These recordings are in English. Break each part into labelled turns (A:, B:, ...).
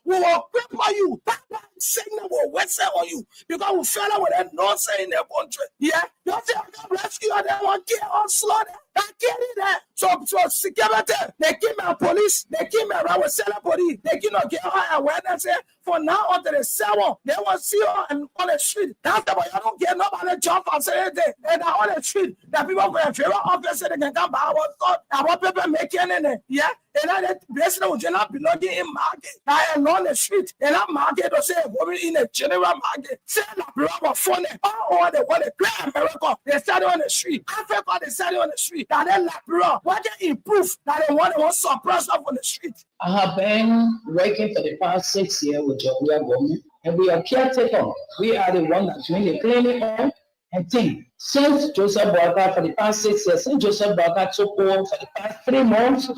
A: we will cripple you. That's why I'm saying that we'll wrestle on you. Because we fell with a no say in the country. Yeah? You say, I'm going to rescue you, they want to kill or slaughter. That kill it there. So security, they keep my police, they keep my around with selling police, they keep not get her awareness. For now until the 7, they will see you on the street. That's why you don't get nobody jump and say anything. And on the street, the people for the federal office, they can come by our thought, our people making it. Yeah? And then the president will not belonging in market. Now along the street, and that market will say, women in the general market, say la block phone, all the one, the Great America, they started on the street. Africa, they started on the street. That they la block, what they improve, that they want to suppress up on the street.
B: I have been working for the past 6 years with Jawia government, and we are caretaker. We are the one that's doing the cleaning up and thing. Since Joseph Boakai for the past 6 years, since Joseph Boakai took over for the past 3 months,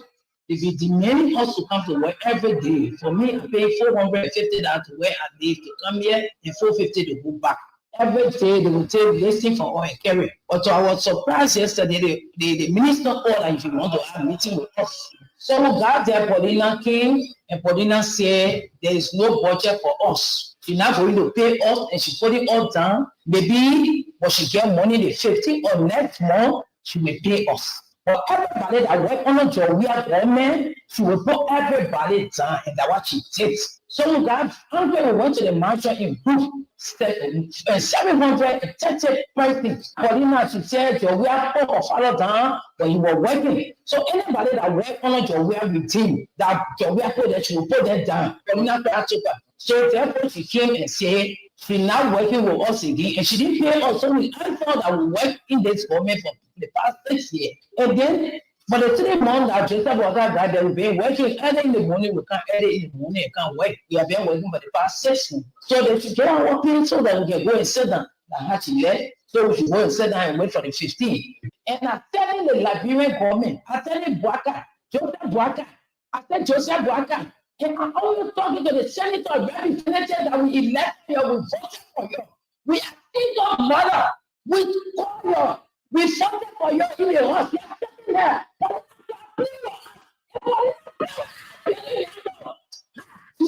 B: if you demanding us to come to work every day, for me, I pay $450 to where I live to come here and $450 to go back. Every day they will take listing for oil and carry. But to our surprise yesterday, the minister ordered if you want to have a meeting with us. So we got there, Paulina came, and Paulina said there is no budget for us. She's not going to pay us, and she put it all down. Maybe, but she get money the 15th or next month, she will pay us. But everybody that work on the Jawia government, she will put everybody down, and that's what she did. So we got 100, we went to the mansion, improved 730 persons. Paulina, she said, Jawia put her father down, but he was working. So anybody that work on the Jawia with him, that Jawia put that, she will put that down. Paulina took her. So therefore, she came and said, she's not working with us again, and she didn't pay us. So we thought that we work in this government for the past 6 years. And then, for the 3 months that Joseph was that they've been working early in the morning, we can't early in the morning, can't work. We have been working for the past 6 months. So they should get our working so that we can go and sit down. So we should go and sit down and wait for the 15th. And I'm telling the Liberian government, I'm telling Boakai, I said Joseph Boakai, and I'm always talking to the senator, very senator that we elect here, we voted for you. We are in your mother, we call you, we voted for you in the house. You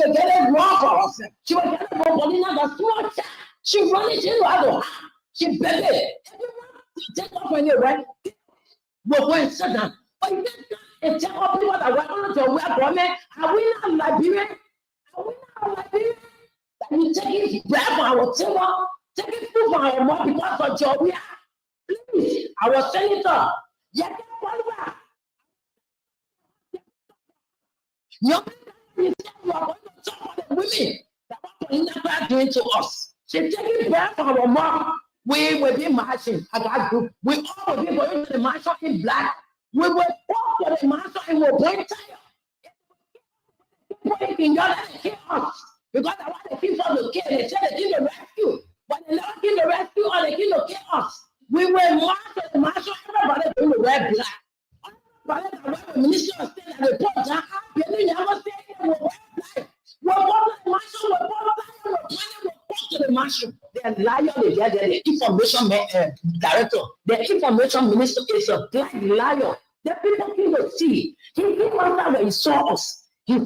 B: are getting wrong for herself. She was getting wrong for the small child. She ran it into her. She baby. Take off when you right. We're going to sit down. But you and tell all people that we're going to wear government. Are we not Liberian? That we take it bread for our table, take it food for our mom because of Jawia. Please, our senator, yeah, you are going to talk about the women that are not doing to us. She taking bread for our mom. We will be marching. I got group. We all will be going to the march in black. We will walk to the march and we'll bring tired. In your chaos. Because I want the people to kill. They said they did the rescue. But they never did the rescue or they did the chaos. We will march to the march. Everybody will wear black. But the minister of state and the report that you never say they will wear black. We'll walk to the march. We'll walk to the march. The liar, the information director, the information minister is a black liar. The people can see. He came out when he saw us. He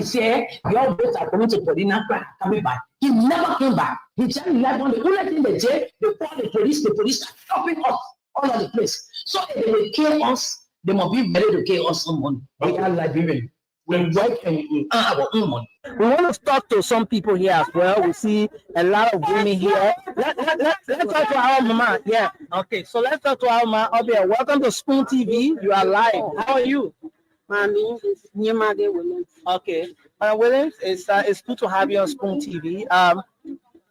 B: said, your boats are coming to Paulina, coming back. He never came back. He just left on the only thing they did, they called the police are stopping us all over the place. So if they will kill us, they must be ready to kill us someone. We are Liberian. We work and we earn our own money.
C: We want to talk to some people here as well. We see a lot of women here. Let's talk to our mama. Yeah. Okay. So let's talk to our mama. Okay. Welcome to Spoon TV. You are live. How are you?
D: My name is Nyemade Williams.
C: Okay. Williams, it's good to have you on Spoon TV.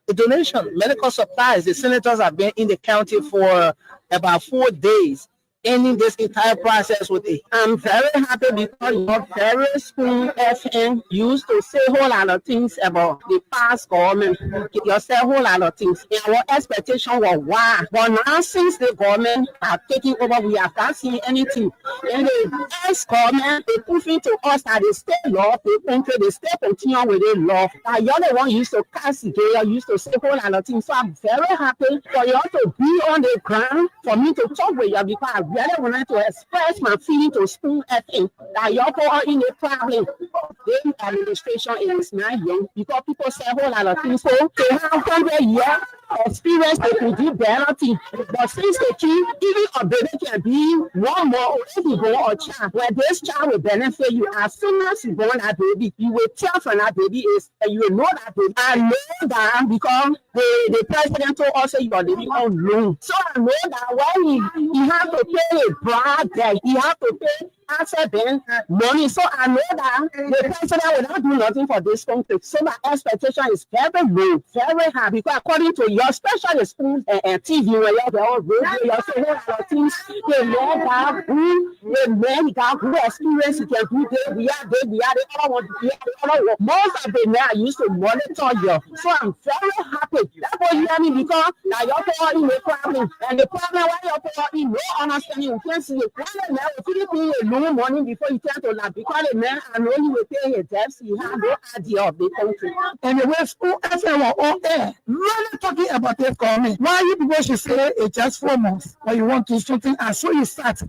C: The donation, medical supplies. The senators have been in the county for about 4 days. Ending this entire process with it. I'm very happy because your very Spoon FM used to say a whole lot of things about the past government. You said a whole lot of things. And our expectation was why. But now since the government have taken over, we have not seen anything. And the ex-government, they proving to us that they still love the country, they still continue with their love. That you're the one used to castigate, used to say a whole lot of things. So I'm very happy for you to be on the ground, for me to talk with you because I
D: really wanted to express my feeling to Spoon FM that y'all are in a problem. The administration is not young because people say a whole lot of things. So they have 100 years experience, they could do better thing. But since they keep, even a baby can be one more if you born a child, where this child will benefit you as soon as you born that baby, you will tell from that baby is, and you will know that baby. I know that because the president told us you are living on loan. So I know that when he have to pay a bribe debt, he have to pay asset bank money. So I know that the president will not do nothing for this country. So my expectation is very low, very high, because according to your special school and TV, where you have all radio, you have a whole lot of things. The man got good experience, he can do this, we are there, they all want to be all. Most of the men I used to monitor you. So I'm very happy. That's what you hear me, because now you're all in the problem. And the problem why you're all in no understanding, you can't see it. One of the men will pay a no money before you turn to laugh, because the man I know you will pay his debts, he has no idea of the country.
A: And the way Spoon FM were on air, really talking about this comment. Why you people should say it's just 4 months, or you want to do something, and so you start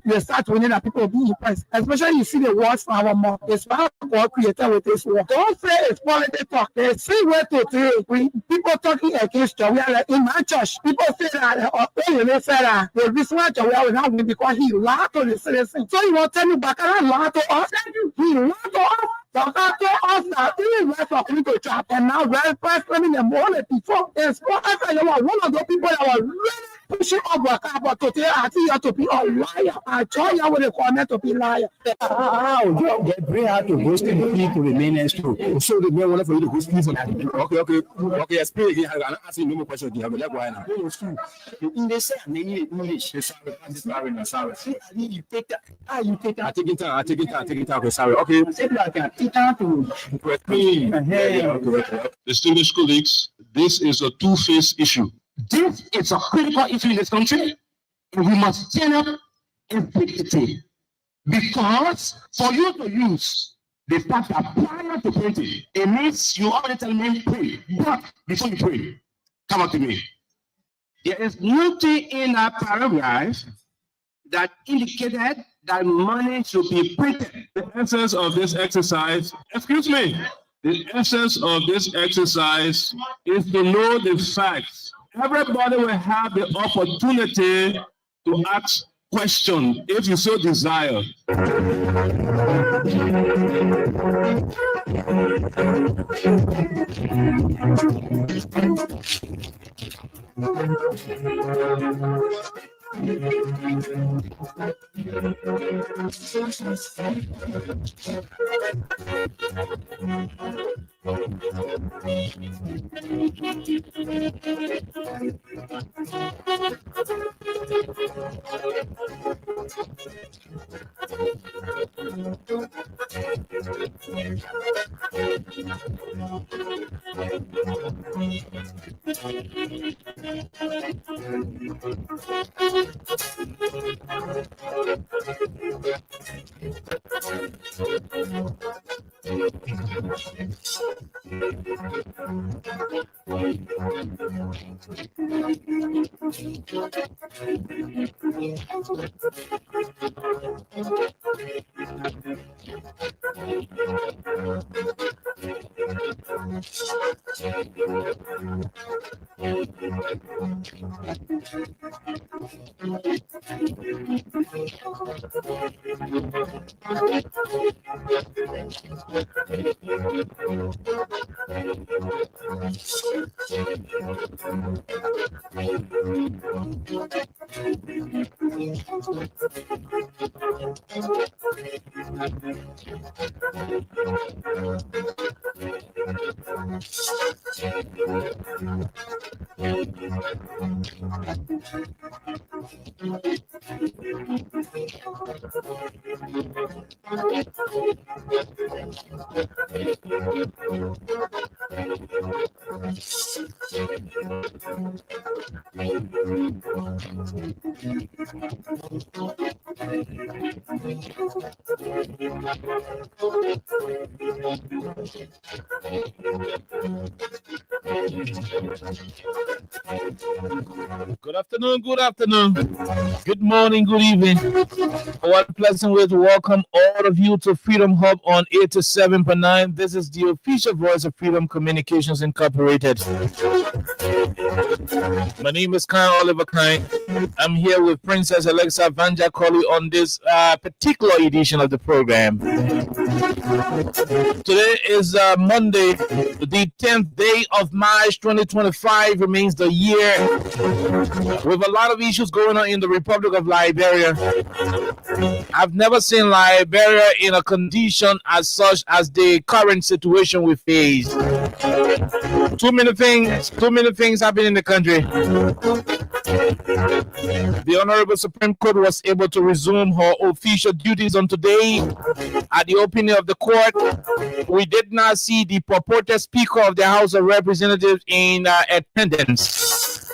A: winning that people will be impressed. Especially you see the words from our mouth. It's how God created with this word. Don't say it's politics talk. There's 3 ways to say it. When people talking against you, we are like in my church, people say that, or they say that the reason why Joel will not win because he lied to the citizens. So you want to tell me back and lied to us? He lied to us. So after us now, even rest of me to trap, and now first in the morning before it's one of the people that were really pushing up about to tell I think you have to be a liar. I join you with a comment to be liar.
E: They bring out to host the people to remain in school. So the men want for you to host for that. Okay, explain again. I'm asking no more questions. You have a why now. In the same English, sorry. You take that. You take that. I take it out. Sorry. Okay.
F: Distinguished colleagues, this is a two-faced issue.
E: This is a critical issue in this country, and we must stand up and fix it. Because for you to use the fact that prior to printing, it means you already tell me pray. But before you pray, come up to me. There is nothing in that paragraph that indicated that money should be printed.
F: The essence of this exercise, the essence of this exercise is to know the facts. Everybody will have the opportunity to ask questions if you so desire.
G: Good afternoon, good morning, good evening. What a pleasant way to welcome all of you to Freedom Hub on 87.9. This is the official voice of Freedom Communications Incorporated. My name is Kyle Oliver Kine. I'm here with Princess Alexa Vanja Colley on this particular edition of the program. Today is Monday, the 10th day of March 2025, remains the year with a lot of issues going on in the Republic of Liberia. I've never seen Liberia in a condition as such as the current situation we face. Too many things happen in the country. The Honorable Supreme Court was able to resume her official duties on today. At the opening of the court, we did not see the purported Speaker of the House of Representatives in attendance.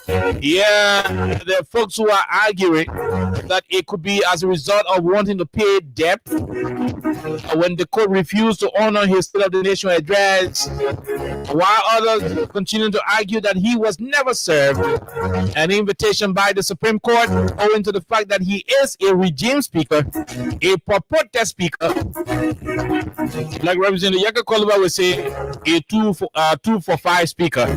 G: Yeah, there are folks who are arguing that it could be as a result of wanting to pay debt when the court refused to honor his State of the Nation address, while others continue to argue that he was never served an invitation by the Supreme Court owing to the fact that he is a regime speaker, a purported speaker, like Representative Yaka Koluba would say, a two for five speaker.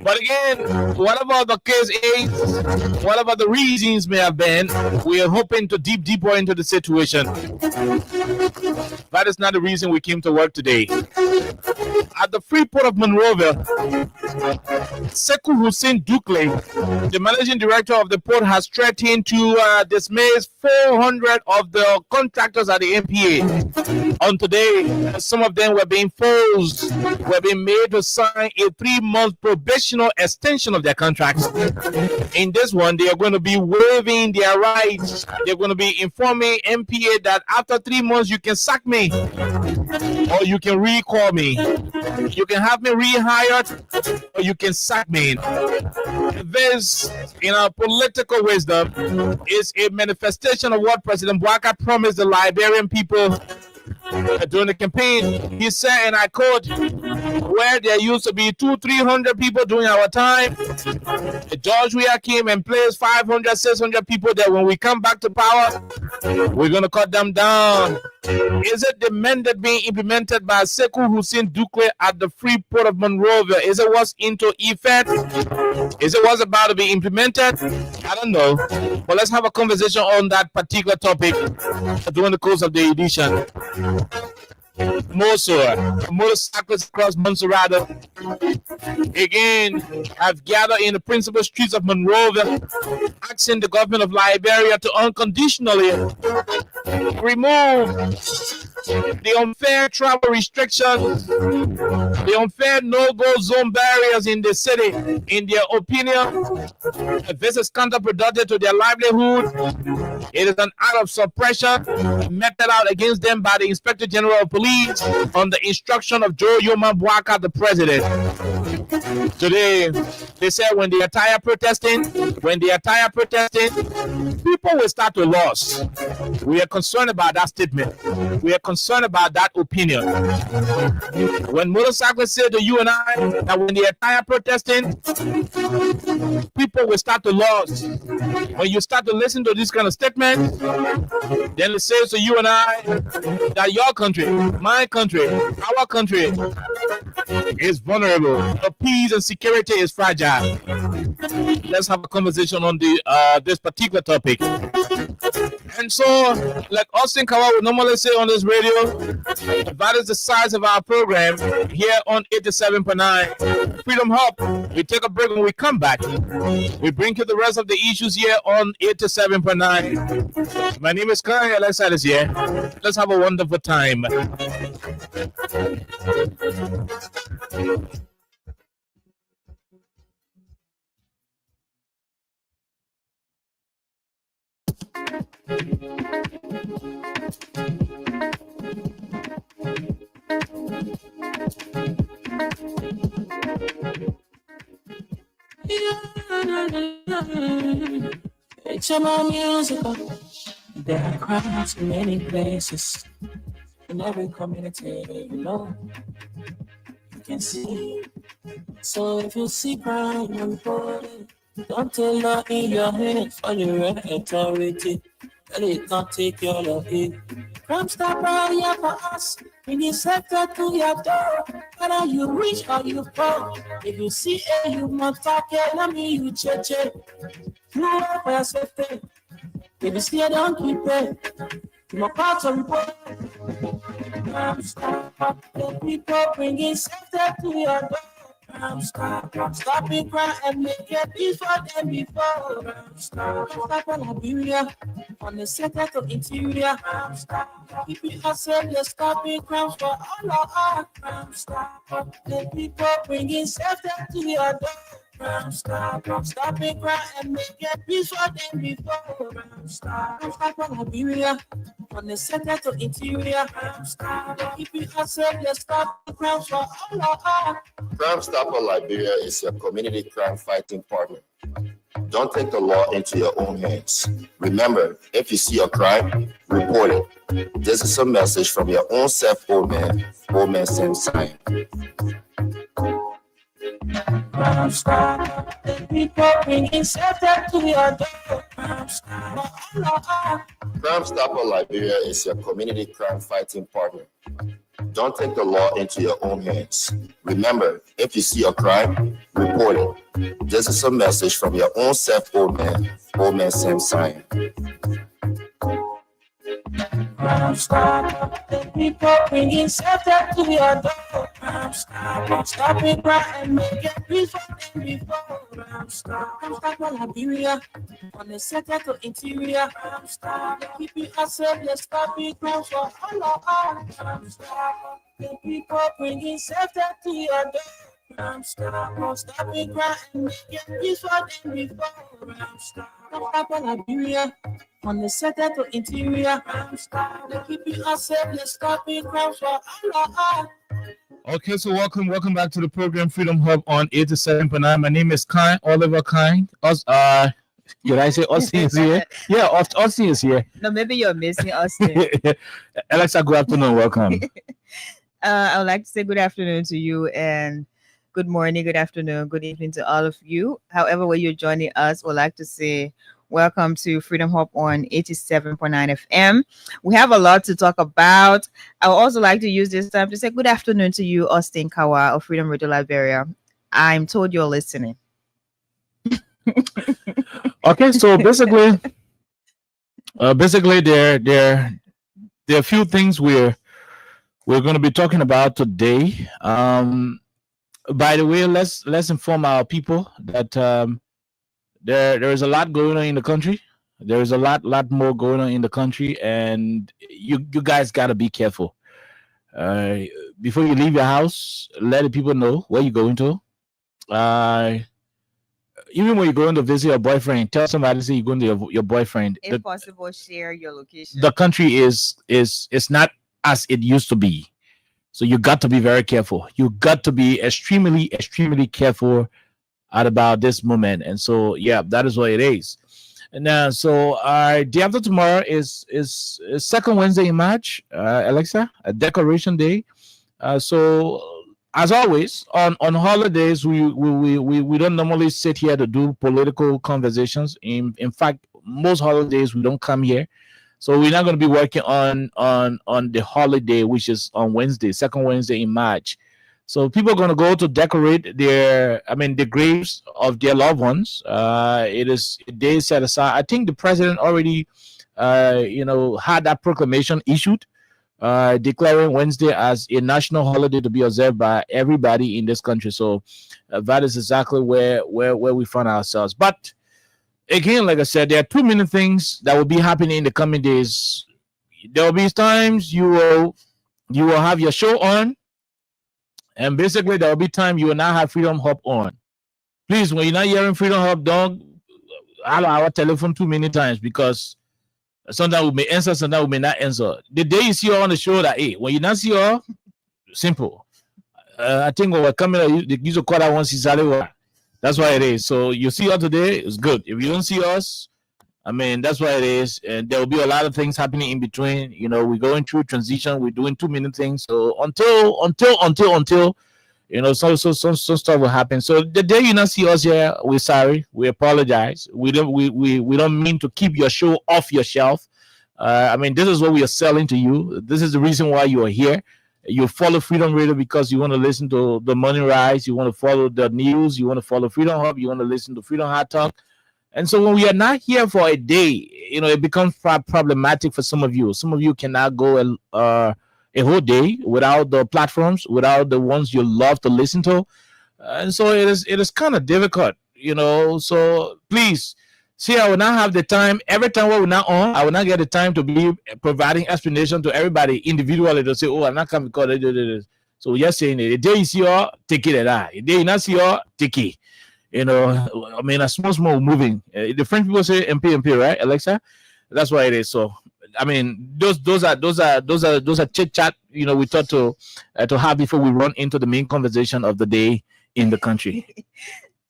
G: But again, whatever the case is, whatever the reasons may have been, we are hoping to deep deeper into the situation. That is not the reason we came to work today. At the free port of Monrovia, Sekou Hussein Dukle, the managing director of the port, has threatened to dismiss 400 of the contractors at the MPA. On today, some of them were being forced, were being made to sign a 3-month probational extension of their contracts. In this one, they are going to be waiving their rights. They're going to be informing MPA that after 3 months, you can sack me or you can recall me. You can have me rehired or you can sack me. This, in our political wisdom, is a manifestation of what President Bouaka promised the Liberian people during the campaign. He said, and I quote, where there used to be 200-300 people during our time, George Weah came and placed 500-600 people there. When we come back to power, we're going to cut them down. Is it the mandate being implemented by Sekou Hussein Dukle at the free port of Monrovia? Is it what's into effect? Is it what's about to be implemented? I don't know. But let's have a conversation on that particular topic during the course of the edition. Motorcyclists across Montserrat again have gathered in the principal streets of Monrovia, asking the government of Liberia to unconditionally remove the unfair travel restrictions, the unfair no-go zone barriers in the city. In their opinion, this is counterproductive to their livelihood. It is an act of suppression meted out against them by the Inspector General of Police on the instruction of Joe Yoma Bouaka, the president. Today, they said when they are tired protesting, people will start to lose. We are concerned about that statement. We are concerned about that opinion. When motorcyclists say to you and I that when they are tired protesting, people will start to lose. When you start to listen to this kind of statement, then it says to you and I that your country, my country, our country is vulnerable. The peace and security is fragile. Let's have a conversation on this particular topic. And so, like Austin Kawa would normally say on this radio, that is the size of our program here on 87.9 Freedom Hub. We take a break. When we come back, we bring you the rest of the issues here on 87.9. My name is Kanye Alexa is here. Let's have a wonderful time.
H: It's about musical. There are crowds in many places. In every community, you know. You can see So if you see crime and report it, don't take law in your hands for your authority. Let it not take your law in. Crime stopper here for us. Bring the sector to your door. Whether you rich or you poor. If you see a human talking, let me you check. You are for your safety. If you see a don't keep it. You are part of report. Crime stopper. The people bringing safety to your door. Stop it, cry and make it peace for them before. Stop Liberia on the sector to interior. Keep it yourself, let's stop it, crimes for all of us. The people bringing safety to your door. Stop it, cry and make it peace for them before. Stop Liberia on the sector to interior. Keep it yourself, let's stop the crimes for all of us.
I: Crime Stopper Liberia is your community crime fighting partner. Don't take the law into your own hands. Remember, if you see a crime, report it. This is a message from your own self, Old Man Sam Sign.
H: Crime Stopper, the people bringing safety to your door. Crime
I: Stopper Liberia is your community crime fighting partner. Don't take the law into your own hands. Remember, if you see a crime, report it. This is a message from your own self, Old Man Sam Sign.
H: Crime Stopper, the people bringing safety to your door. Crime Stop it, cry and make it peace for them before. Crime Stopper Liberia on the sector to interior. Keep it yourself, let's stop it, crime for all of us. Crime Stopper, the people bringing safety to your door. Stop it, cry and make it peace for them before. Stopper Liberia on the sector to interior. Keep it yourself, let's stop it, crime for all of us.
G: Okay, so welcome back to the program Freedom Hub on 87.9. My name is Oliver Kind. Did I say Austin is here? Yeah, Austin is here.
J: No, maybe you're missing Austin.
G: Alexa, good afternoon. Welcome.
J: I would like to say good afternoon to you and good morning, good afternoon, good evening to all of you. However, where you're joining us, we'd like to say welcome to Freedom Hub on 87.9 FM. We have a lot to talk about. I would also like to use this time to say good afternoon to you, Austin Kawa of Freedom Radio Liberia. I'm told you're listening.
G: Okay, so basically there are a few things we're going to be talking about today. By the way, let's inform our people that there is a lot going on in the country. There is a lot more going on in the country, and you guys got to be careful. Before you leave your house, let the people know where you're going to. Even when you're going to visit your boyfriend, tell somebody, say you're going to your boyfriend.
J: If possible, share your location.
G: The country is not as it used to be. So you got to be very careful. You got to be extremely, extremely careful about this moment. And so, yeah, that is what it is. And now, so day after tomorrow is second Wednesday in March, Alexa, a decoration day. So as always, on holidays, we don't normally sit here to do political conversations. In fact, most holidays we don't come here. So we're not going to be working on the holiday, which is on Wednesday, second Wednesday in March. So people are going to go to decorate the graves of their loved ones. It is a day set aside. I think the president already, had that proclamation issued, declaring Wednesday as a national holiday to be observed by everybody in this country. So that is exactly where we find ourselves. But again, like I said, there are too many things that will be happening in the coming days. There will be times you will have your show on, and basically there will be time you will not have Freedom Hub on. Please, when you're not hearing Freedom Hub, don't allow our telephone too many times, because sometimes we may answer, sometimes we may not answer. The day you see her on the show, that when you not see her, simple. I think when we're coming, they use a call that once. That's why it is. So you see her today, it's good. If you don't see us, that's why it is. And there will be a lot of things happening in between. We're going through transition. We're doing too many things. So until You know, some stuff will happen. So the day you not see us here, we're sorry. We apologize. We don't mean to keep your show off your shelf. I mean, this is what we are selling to you. This is the reason why you are here. You follow Freedom Radio because you want to listen to the Money Rise. You want to follow the news. You want to follow Freedom Hub. You want to listen to Freedom Hot Talk. And so when we are not here for a day, you know, it becomes problematic for some of you. Some of you cannot go a whole day without the platforms, without the ones you love to listen to. And so it is kind of difficult, you know. So please, see, I will not have the time. Every time we're not on, I will not get the time to be providing explanation to everybody individually to say, oh, I'm not coming because they do this. So we're just saying it. The day you see her, take it at that. The day you not see her, take it. You know, I mean, a small moving. The French people say MP, right, Alexa? That's what it is. So, I mean, those are chit chat. You know, we thought to have before we run into the main conversation of the day in the country.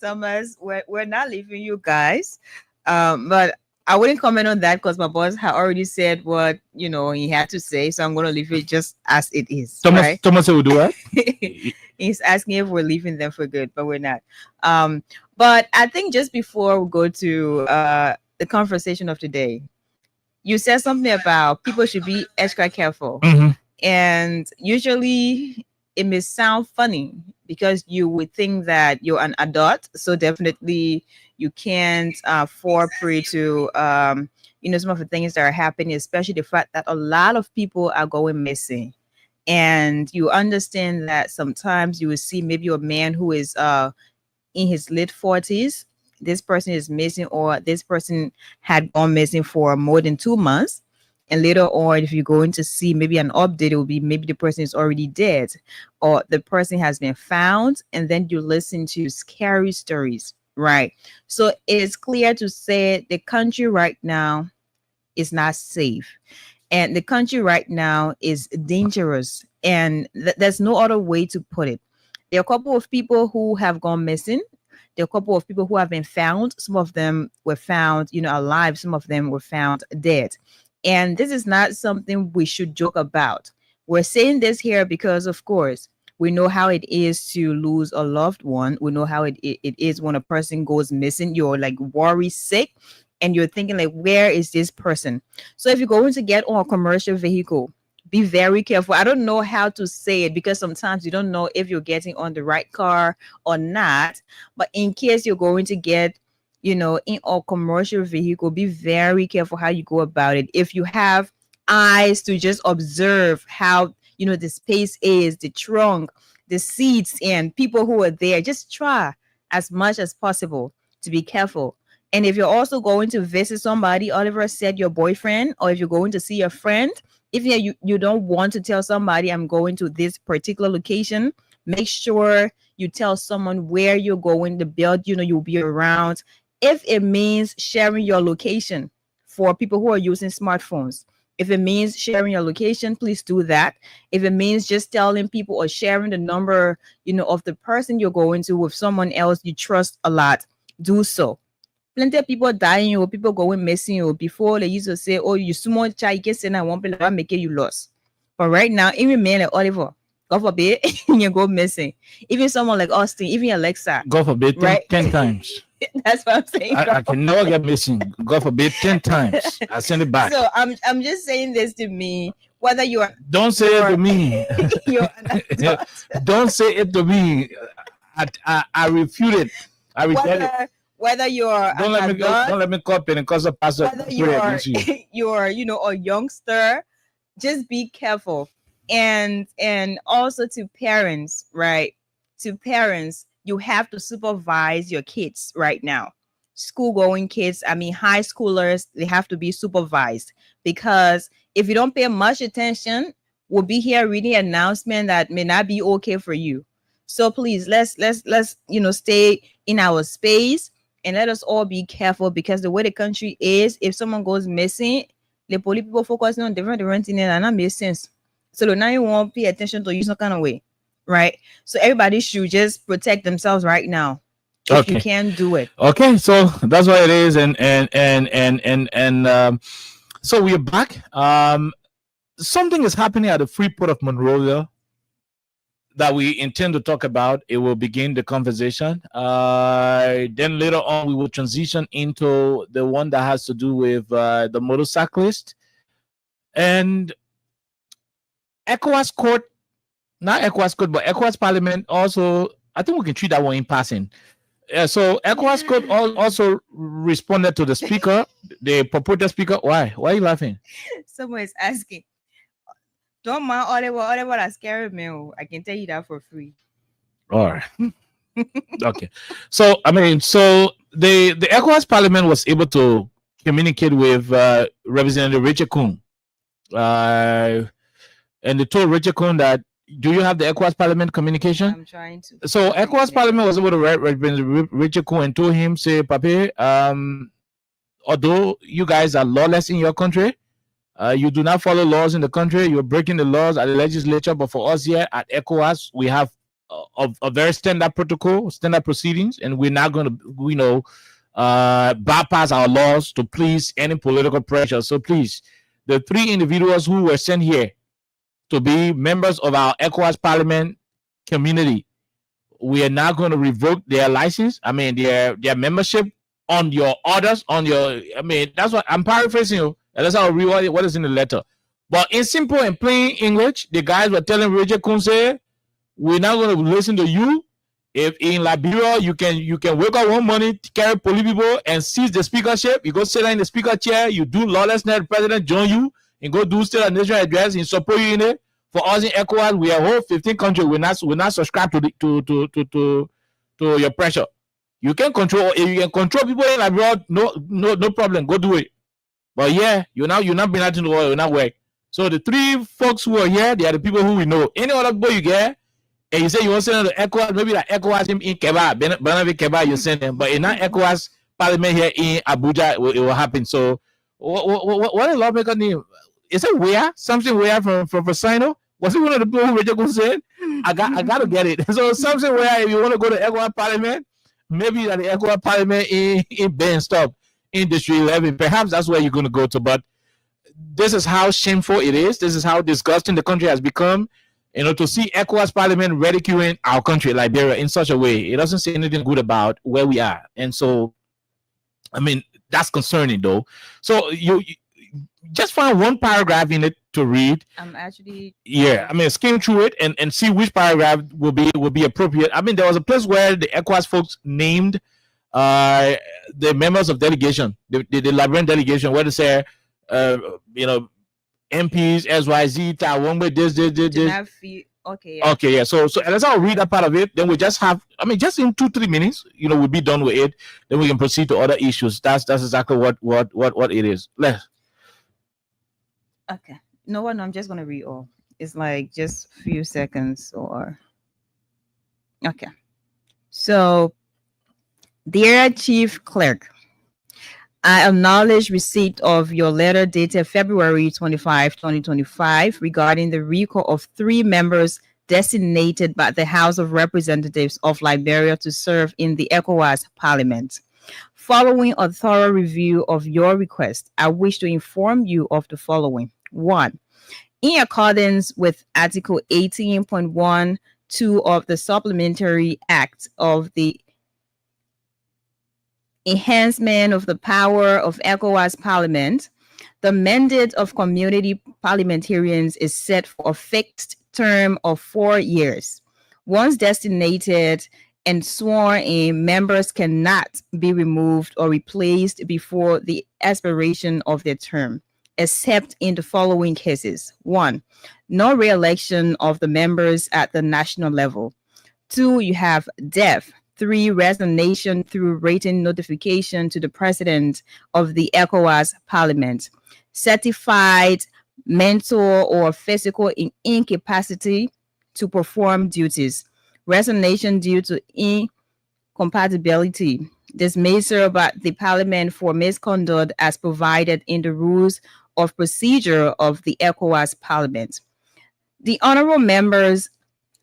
J: Thomas, we're not leaving you guys, but I wouldn't comment on that because my boss had already said what he had to say. So I'm going to leave it just as it is.
G: Thomas,
J: right?
G: Thomas will do what?
J: He's asking if we're leaving them for good, but we're not. But I think just before we go to the conversation of today, you said something about people should be extra careful.
G: Mm-hmm.
J: And usually it may sound funny because you would think that you're an adult. So definitely you can't fall prey to, some of the things that are happening, especially the fact that a lot of people are going missing. And you understand that sometimes you will see maybe a man who is in his late 40s. This person is missing, or this person had gone missing for more than 2 months. And later on, if you're going to see maybe an update, it will be maybe the person is already dead or the person has been found. And then you listen to scary stories, right? So it's clear to say the country right now is not safe. And the country right now is dangerous. And there's no other way to put it. There are a couple of people who have gone missing. There are a couple of people who have been found. Some of them were found, alive. Some of them were found dead. And this is not something we should joke about. We're saying this here because, of course, we know how it is to lose a loved one. We know how it is when a person goes missing. You're like worry sick. And you're thinking like, where is this person? So if you're going to get on a commercial vehicle, be very careful. I don't know how to say it because sometimes you don't know if you're getting on the right car or not. But in case you're going to get, in a commercial vehicle, be very careful how you go about it. If you have eyes to just observe how, the space is, the trunk, the seats, and people who are there, just try as much as possible to be careful. And if you're also going to visit somebody, Oliver said your boyfriend, or if you're going to see your friend, if you don't want to tell somebody I'm going to this particular location, make sure you tell someone where you're going, the build, you'll be around. If it means sharing your location for people who are using smartphones, if it means sharing your location, please do that. If it means just telling people or sharing the number, of the person you're going to with someone else you trust a lot, do so. Plenty of people dying or people going missing or before they used to say, oh, you small child, you can say I won't be like making you lost. But right now, even man like Oliver, God forbid, you go missing. Even someone like Austin, even Alexa.
G: God forbid, right? 10 times.
J: That's what I'm saying.
G: I can never get missing. God forbid, 10 times. I send it back.
J: So I'm just saying this to me. Whether you're
G: don't say it to me. Don't say it to me. I refute it. I reject it.
J: Whether you're
G: don't let me call Pentecostal pastor.
J: Whether you're a youngster, just be careful. And also to parents, right? To parents, you have to supervise your kids right now. School-going kids, high schoolers, they have to be supervised because if you don't pay much attention, we'll be here reading an announcement that may not be okay for you. So please, let's stay in our space. And let us all be careful because the way the country is, if someone goes missing, the police people focusing on different things and that makes sense. So now you won't pay attention to you some kind of way, right? So everybody should just protect themselves right now if you can do it.
G: Okay, so that's what it is, and so we're back. Something is happening at the Freeport of Monrovia that we intend to talk about. It will begin the conversation. Then later on, we will transition into the one that has to do with the motorcyclist and ECOWAS court, not ECOWAS court, but ECOWAS parliament. Also, I think we can treat that one in passing. So ECOWAS court also responded to the speaker, the purported speaker. Why are you laughing?
J: Someone is asking. Don't mind all that scary me. I can tell you that for free.
G: All right. Okay. So the ECOWAS parliament was able to communicate with Representative Richard Kuhn. And they told Richard Kuhn that, do you have the ECOWAS parliament communication?
J: I'm trying to.
G: So ECOWAS parliament was able to write Richard Kuhn and told him, say, Pape, although you guys are lawless in your country, you do not follow laws in the country, you're breaking the laws at the legislature, but for us here at ECOWAS, we have a very standard protocol, standard proceedings, and we're not going to, bypass our laws to please any political pressure. So please, the 3 individuals who were sent here to be members of our ECOWAS parliament community, we are not going to revoke their license. Their membership on your orders, that's what I'm paraphrasing you. And that's how I read what is in the letter. But in simple and plain English, the guys were telling Richard Kuhn, we're not going to listen to you. If in Liberia you can wake up one morning, carry police people and seize the speakership, you go sit down in the speaker chair, you do lawlessness, the president join you and go do state and national address and support you in it. For us in ECOWAS, we are whole 15 countries. We're not subscribed to your pressure. You can control. If you can control people in Liberia, no problem. Go do it. But yeah, you're not being out in the world. You're not work. So the 3 folks who are here, they are the people who we know. Any other people you get, and you say you want to send them to ECOWAS, maybe like ECOWAS in Keba, Benavi Keba, you send them. But in that ECOWAS parliament here in Abuja, it will happen. So what a lawmaker name? Is it Wea? Something Wea from Fasino? Was it one of the people who Richard said? I got to get it. So something Wea, if you want to go to ECOWAS parliament, maybe that the ECOWAS parliament in Ben Stop in District 11, perhaps that's where you're going to go to. But this is how shameful it is. This is how disgusting the country has become. To see ECOWAS parliament ridiculing our country, Liberia, in such a way, it doesn't say anything good about where we are. And so, that's concerning, though. So you just find one paragraph in it to read.
J: I'm actually
G: skim through it and see which paragraph will be appropriate. There was a place where the ECOWAS folks named the members of delegation, the Liberian delegation, where they say MPs, SYZ, Tawongbe, this. Okay, yeah. So let's all read that part of it. Then we just have, just in 2-3 minutes, we'll be done with it. Then we can proceed to other issues. That's exactly what it is.
J: Okay. No, I'm just gonna read all. It's like just a few seconds or. Okay. So, dear Chief Clerk, I acknowledge receipt of your letter dated February 25, 2025 regarding the recall of 3 members designated by the House of Representatives of Liberia to serve in the ECOWAS Parliament. Following a thorough review of your request, I wish to inform you of the following. 1. In accordance with Article 18.12 of the Supplementary Act of the Enhancement of the Power of ECOWAS Parliament, the mandate of community parliamentarians is set for a fixed term of 4 years. Once designated and sworn in, members cannot be removed or replaced before the expiration of their term, except in the following cases. 1, no re-election of the members at the national level. 2, you have death. 3, resignation through written notification to the president of the ECOWAS Parliament. Certified mental or physical incapacity to perform duties. Resignation due to incompatibility. Dismissal by the Parliament for misconduct as provided in the rules of procedure of the ECOWAS Parliament. The honorable members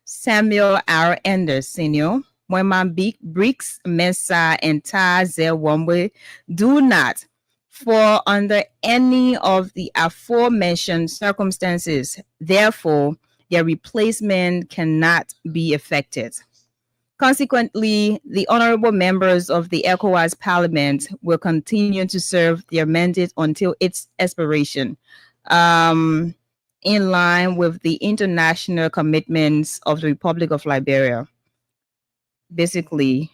J: Samuel R. Enders Sr., Mwema Briggs Mensah, and Taze Womwe do not fall under any of the aforementioned circumstances. Therefore, their replacement cannot be effected. Consequently, the honorable members of the ECOWAS Parliament will continue to serve their mandate until its expiration, in line with the international commitments of the Republic of Liberia. Basically,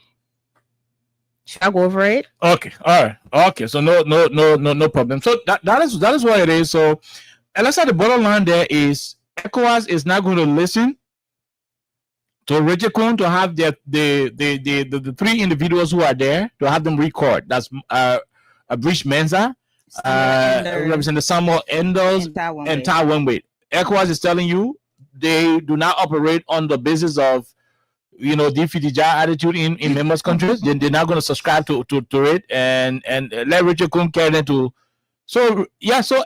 J: should I go over it?
G: Okay, all right, okay. So no problem. So that is what it is. So, and let's say the bottom line there is ECOWAS is not going to listen to Richard Kun to have the 3 individuals who are there to have them record. That's Abrish Menza, Representative Samuel Enders, and Taiwan Wade. ECOWAS is telling you they do not operate on the basis of defeatija attitude in members countries. They're not going to subscribe to it and let Richard Kun carry them to. So yeah, so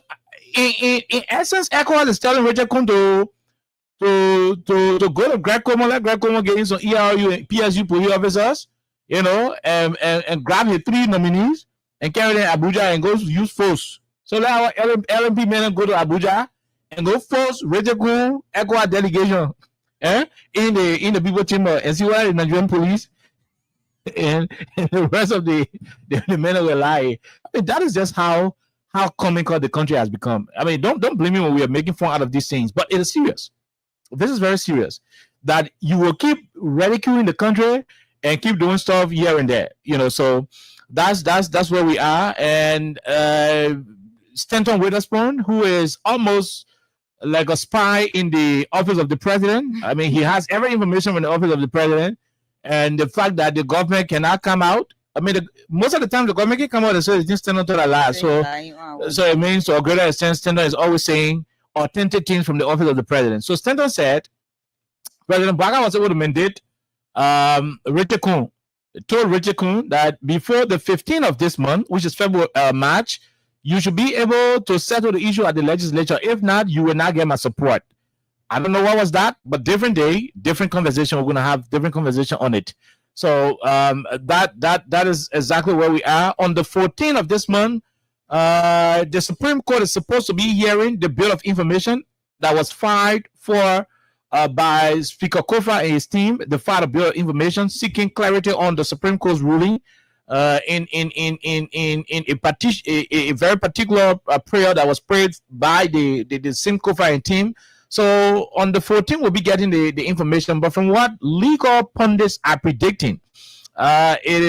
G: in essence, ECOWAS is telling Richard Kun to go to Greg Como, let Greg Como get in some ERU and PSU police officers, and grab his 3 nominees and carry them to Abuja and go use force. So let our LMP men go to Abuja and go force Richard Kun ECOWAS delegation in the people chamber and see what the Nigerian police and the rest of the men will lie. I mean, that is just how comical the country has become. I mean, don't blame me when we are making fun out of these things, but it is serious. This is very serious. That you will keep ridiculing the country and keep doing stuff here and there. So that's where we are. And Stanton Witherspoon, who is almost like a spy in the office of the president. I mean, he has every information from the office of the president, and the fact that the government cannot come out. I mean, most of the time the government can come out and say it's just Stanton to the last. So it means to a greater extent, Stanton is always saying authentic things from the office of the president. So Stanton said President Baga was able to mandate Richard Kun, told Richard Kun that before the 15th of this month, which is March, you should be able to settle the issue at the legislature. If not, you will not get my support. I don't know what was that, but different day, different conversation. We're going to have different conversation on it. So that is exactly where we are. On the 14th of this month, the Supreme Court is supposed to be hearing the bill of information that was filed for by Speaker Kofa and his team. They filed a bill of information seeking clarity on the Supreme Court's ruling in a very particular prayer that was prayed by the same Kofa and team. So on the 14th, we'll be getting the information. But from what legal pundits are predicting, it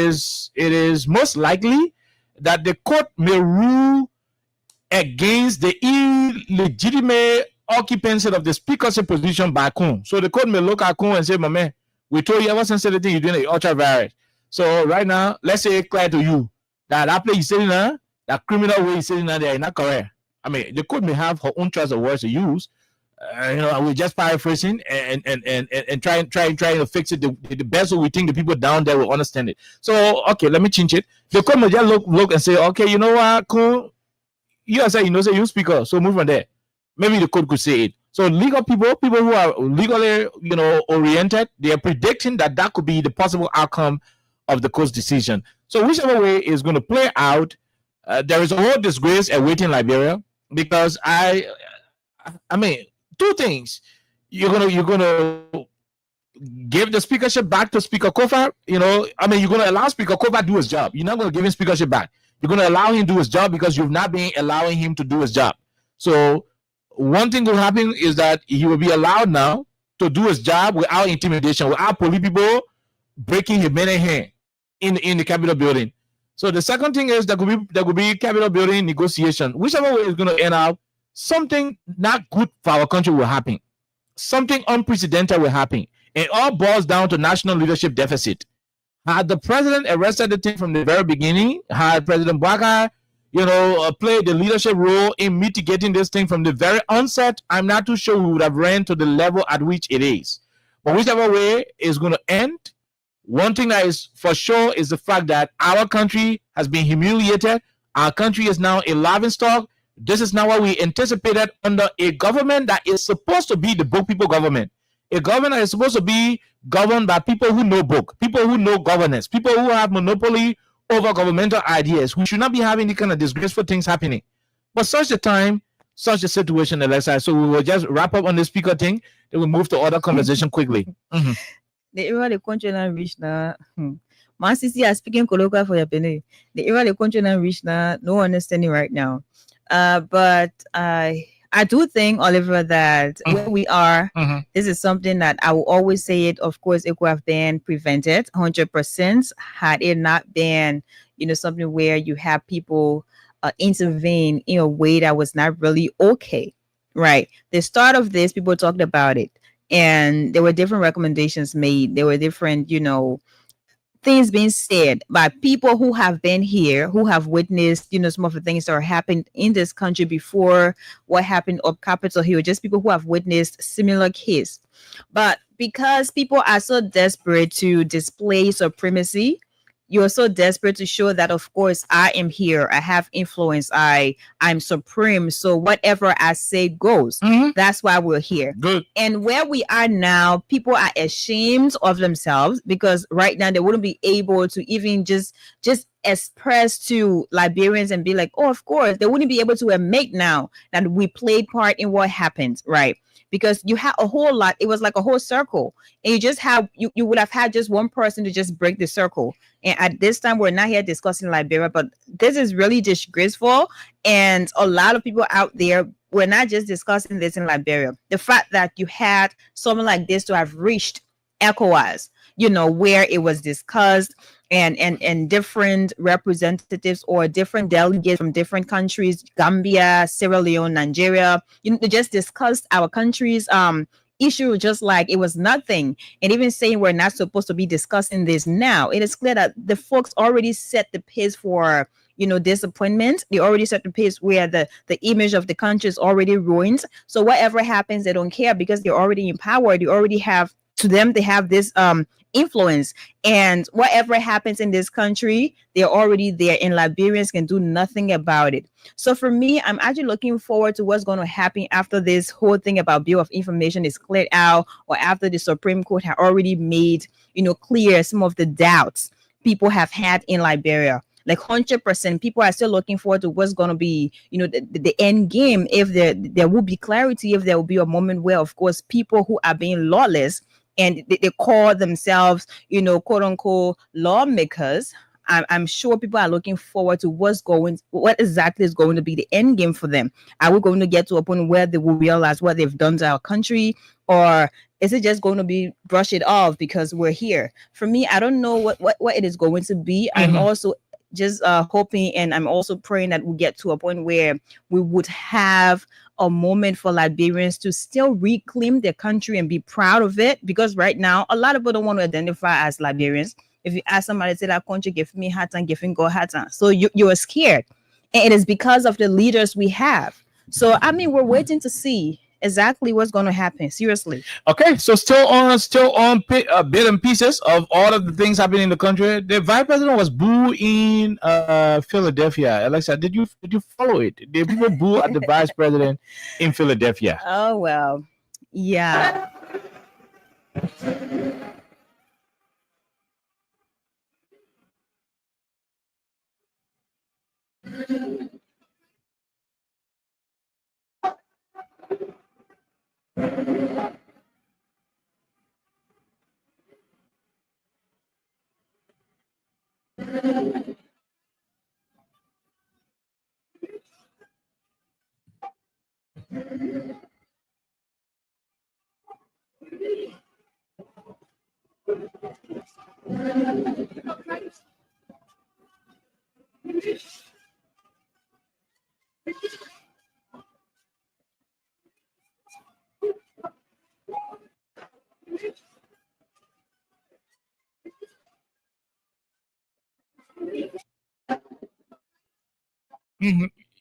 G: is most likely that the court may rule against the illegitimate occupancy of the speakership position by Kun. So the court may look at Kun and say, my man, we told you ever since the thing you're doing the ultra virus. So right now, let's say it clear to you that place you're sitting there, that criminal way you're sitting there is not correct. I mean, the court may have her own choice of words to use. We're just paraphrasing and trying to fix it the best way we think the people down there will understand it. So, okay, let me change it. The court may just look and say, okay, you know what, Kun, you say you speaker, so move on there. Maybe the court could say it. So legal people who are legally, oriented, they are predicting that could be the possible outcome of the court's decision. So whichever way is going to play out, there is a whole disgrace awaiting Liberia, because I mean, 2 things. You're gonna give the speakership back to Speaker Kofa. You're gonna allow Speaker Kofa to do his job. You're not gonna give him speakership back. You're gonna allow him to do his job because you've not been allowing him to do his job. So one thing will happen is that he will be allowed now to do his job without intimidation, without police people breaking his many hand in the Capitol building. So the second thing is there could be Capitol building negotiation. Whichever way is going to end up, something not good for our country will happen. Something unprecedented will happen. It all boils down to national leadership deficit. Had the president arrested the thing from the very beginning, had President Baga, played the leadership role in mitigating this thing from the very onset, I'm not too sure we would have ran to the level at which it is. But whichever way is going to end, one thing that is for sure is the fact that our country has been humiliated. Our country is now a laughingstock. This is not what we anticipated under a government that is supposed to be the book people government. A government that is supposed to be governed by people who know book, people who know governance, people who have monopoly over governmental ideas. We should not be having any kind of disgraceful things happening. But such a time, such a situation, Alexa. So we will just wrap up on the speaker thing, then we move to other conversation quickly.
J: The era the country now reach now. My sister are speaking colloquial for your penny. The era the country now reach now, no understanding right now. But I do think, Oliver, that where we are, this is something that I will always say it. Of course, it could have been prevented 100% had it not been, something where you have people intervene in a way that was not really okay, right? The start of this, people talked about it, and there were different recommendations made. There were different, things being said by people who have been here, who have witnessed, some of the things that are happened in this country before what happened up Capitol Hill, just people who have witnessed similar case. But because people are so desperate to display supremacy, you're so desperate to show that, of course, I am here, I have influence, I'm supreme, so whatever I say goes. That's why we're here.
G: Good.
J: And where we are now, people are ashamed of themselves, because right now they wouldn't be able to even just express to Liberians and be like, oh, of course. They wouldn't be able to admit now that we played part in what happened, right? Because you had a whole lot, it was like a whole circle, and you just have you would have had just one person to just break the circle. And at this time, we're not here discussing Liberia, but this is really disgraceful. And a lot of people out there, we're not just discussing this in Liberia. The fact that you had someone like this to have reached ECOWAS, where it was discussed, and different representatives or different delegates from different countries, Gambia, Sierra Leone, Nigeria, they just discussed our country's issue just like it was nothing. And even saying we're not supposed to be discussing this now, it is clear that the folks already set the pace for disappointment. They already set the pace where the image of the country is already ruined. So whatever happens, they don't care, because they're already in power. They already have, to them, they have this influence, and whatever happens in this country, they're already there, and Liberians can do nothing about it. So for me, I'm actually looking forward to what's going to happen after this whole thing about Bill of Information is cleared out, or after the Supreme Court had already made clear some of the doubts people have had in Liberia. Like 100%, people are still looking forward to what's going to be, the end game. If there will be clarity, if there will be a moment where, of course, people who are being lawless and they call themselves, quote unquote, lawmakers. I'm sure people are looking forward to what exactly is going to be the end game for them. Are we going to get to a point where they will realize what they've done to our country, or is it just going to be brush it off because we're here? For me, I don't know what it is going to be. I'm also just hoping, and I'm also praying that we get to a point where we would have a moment for Liberians to still reclaim their country and be proud of it. Because right now, a lot of people don't want to identify as Liberians. If you ask somebody, say that country give me hatan, giving go hatan. So you are scared. And it is because of the leaders we have. So, we're waiting to see exactly what's going to happen. Seriously.
G: Okay, so still on bit and pieces of all of the things happening in the country. The vice president was booed in Philadelphia. Alexa, did you follow it? Did people boo at the vice president in Philadelphia?
J: Oh well, yeah.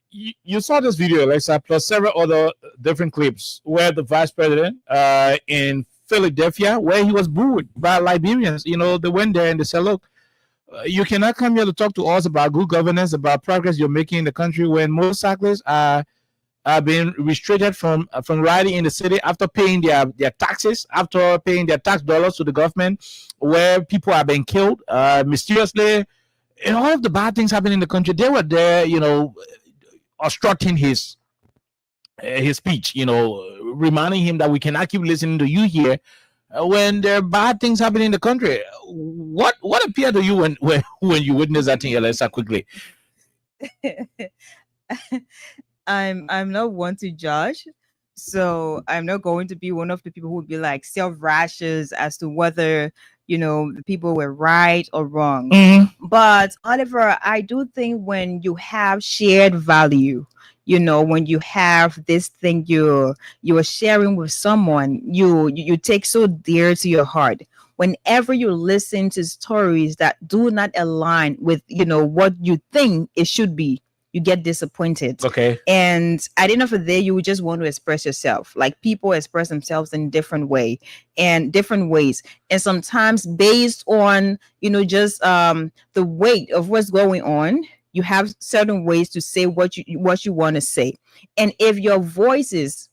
G: You saw this video, Alexa, plus several other different clips where the vice president in Philadelphia, where he was booed by Liberians. They went there and they said, look, you cannot come here to talk to us about good governance, about progress you're making in the country, when motorcyclists are being restricted from riding in the city after paying their taxes, after paying their tax dollars to the government, where people are being killed mysteriously, and all of the bad things happening in the country. They were there, obstructing his his speech, reminding him that we cannot keep listening to you here when there are bad things happening in the country. What appeared to you when you witnessed that thing, Elisa, quickly?
J: I'm not one to judge, so I'm not going to be one of the people who would be like self-righteous as to whether the people were right or wrong. But Oliver, I do think when you have shared value, when you have this thing you are sharing with someone, you take so dear to your heart. Whenever you listen to stories that do not align with what you think it should be, you get disappointed.
G: Okay.
J: And at the end of the day, you would just want to express yourself. Like, people express themselves in different ways. And sometimes based on, just the weight of what's going on, you have certain ways to say what you want to say. And if your voices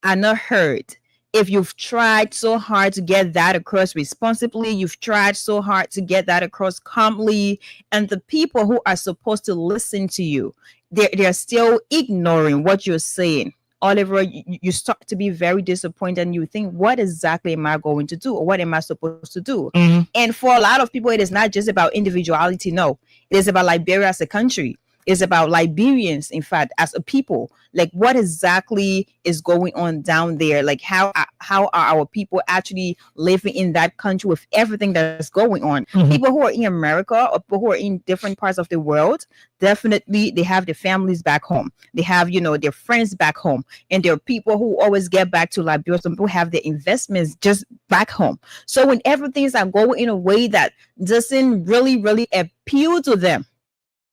J: are not heard, if you've tried so hard to get that across responsibly, you've tried so hard to get that across calmly, and the people who are supposed to listen to you, they're still ignoring what you're saying, Oliver, you start to be very disappointed, and you think, what exactly am I going to do, or what am I supposed to do? And for a lot of people, it is not just about individuality. No, it is about Liberia as a country. It's about Liberians, in fact, as a people. Like, what exactly is going on down there? Like, how are our people actually living in that country with everything that's going on? People who are in America, or people who are in different parts of the world, definitely they have their families back home. They have, their friends back home. And there are people who always get back to Liberia. Some people have their investments just back home. So whenever things are going in a way that doesn't really appeal to them,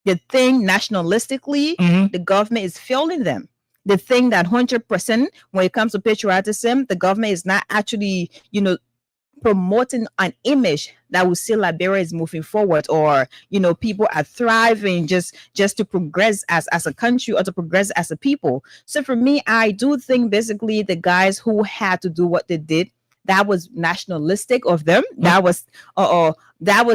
J: the thing nationalistically, the government is failing them. The thing that 100%, when it comes to patriotism, the government is not actually, promoting an image that will say Liberia is moving forward, or, people are thriving just to progress as a country, or to progress as a people. So for me, I do think basically the guys who had to do what they did, that was nationalistic of them. That was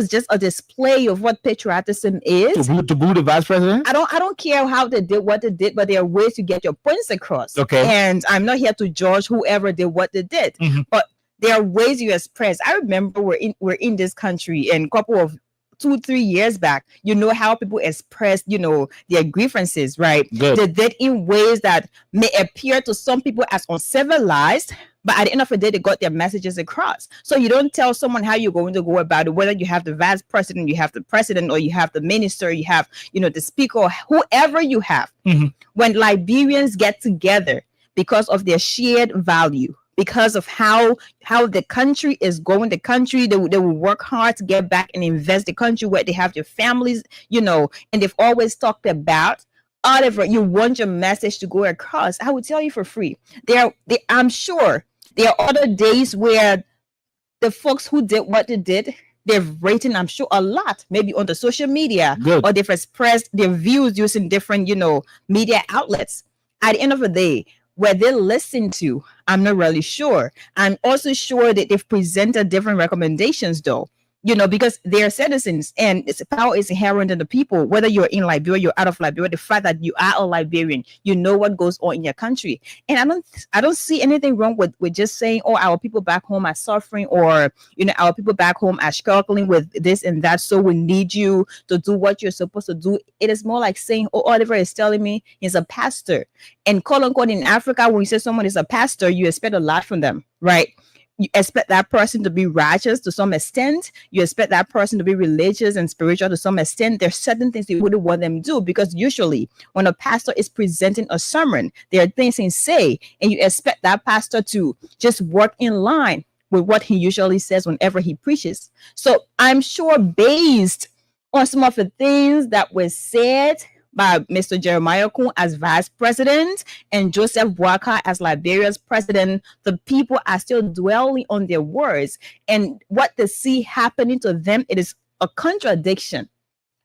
J: just a display of what patriotism is.
G: To boo the vice president?
J: I don't care how they did what they did, but there are ways to get your points across.
G: Okay.
J: And I'm not here to judge whoever did what they did, but there are ways you express. I remember we're in this country, and a couple of 2-3 years back, how people express, their grievances, right?
G: Good.
J: They did in ways that may appear to some people as uncivilized, but at the end of the day, they got their messages across. So you don't tell someone how you're going to go about it, whether you have the vice president, you have the president, or you have the minister, you have, the speaker, or whoever you have. When Liberians get together because of their shared value, because of how the country is going, they will work hard to get back and invest the country where they have their families, and they've always talked about, Oliver, you want your message to go across. I will tell you for free. I'm sure there are other days where the folks who did what they did, they've written, I'm sure, a lot, maybe on the social media, or they've expressed their views using different, media outlets. At the end of the day, where they listen to, I'm not really sure. I'm also sure that they've presented different recommendations, though, because they're citizens, and power is inherent in the people. Whether you're in Liberia, you're out of Liberia, the fact that you are a Liberian, you know what goes on in your country. And I don't see anything wrong with just saying, oh, our people back home are suffering, or our people back home are struggling with this and that, so we need you to do what you're supposed to do. It is more like saying, oh, Oliver is telling me he's a pastor. And quote unquote, in Africa, when you say someone is a pastor, you expect a lot from them, right? You expect that person to be righteous to some extent. You expect that person to be religious and spiritual to some extent. There's certain things you wouldn't want them to do, because usually when a pastor is presenting a sermon, there are things he say, and you expect that pastor to just work in line with what he usually says whenever he preaches. So I'm sure, based on some of the things that were said by Mr. Jeremiah Kun as vice president and Joseph Boakai as Liberia's president, the people are still dwelling on their words, and what they see happening to them, it is a contradiction.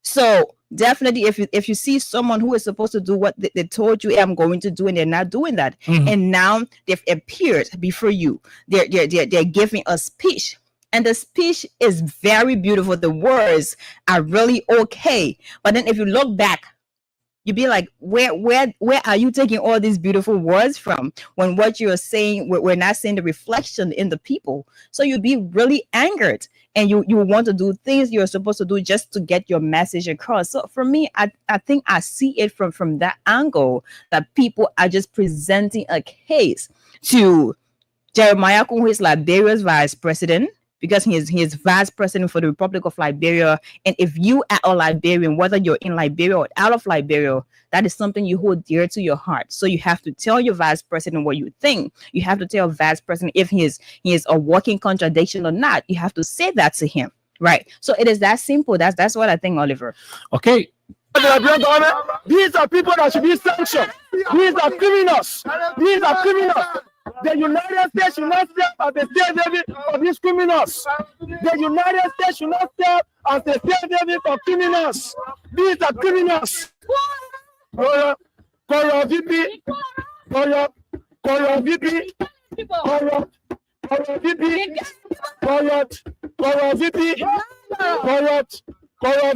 J: So definitely, if you see someone who is supposed to do what they told you, I'm going to do, and they're not doing that, and now they've appeared before you, they're giving a speech. And the speech is very beautiful. The words are really okay. But then if you look back, you'd be like, where are you taking all these beautiful words from? When what you're saying, we're not seeing the reflection in the people. So you'd be really angered, and you want to do things you're supposed to do just to get your message across. So for me, I think I see it from that angle, that people are just presenting a case to Jeremiah Kun, who is Liberia's vice president, because he is vice president for the Republic of Liberia. And if you are a Liberian, whether you're in Liberia or out of Liberia, that is something you hold dear to your heart. So you have to tell your vice president what you think. You have to tell vice president if he is a walking contradiction or not. You have to say that to him, right? So it is that simple. That's what I think, Oliver.
G: Okay.
C: These are people that should be sanctioned. These are criminals. These are criminals. The United States should not serve as the safe haven of these criminals. The United States should not serve as the safe haven for criminals. These are criminals. Koro VP, Koro VP, Koro VP, Koro VP, Koro VP, Koro VP, Koro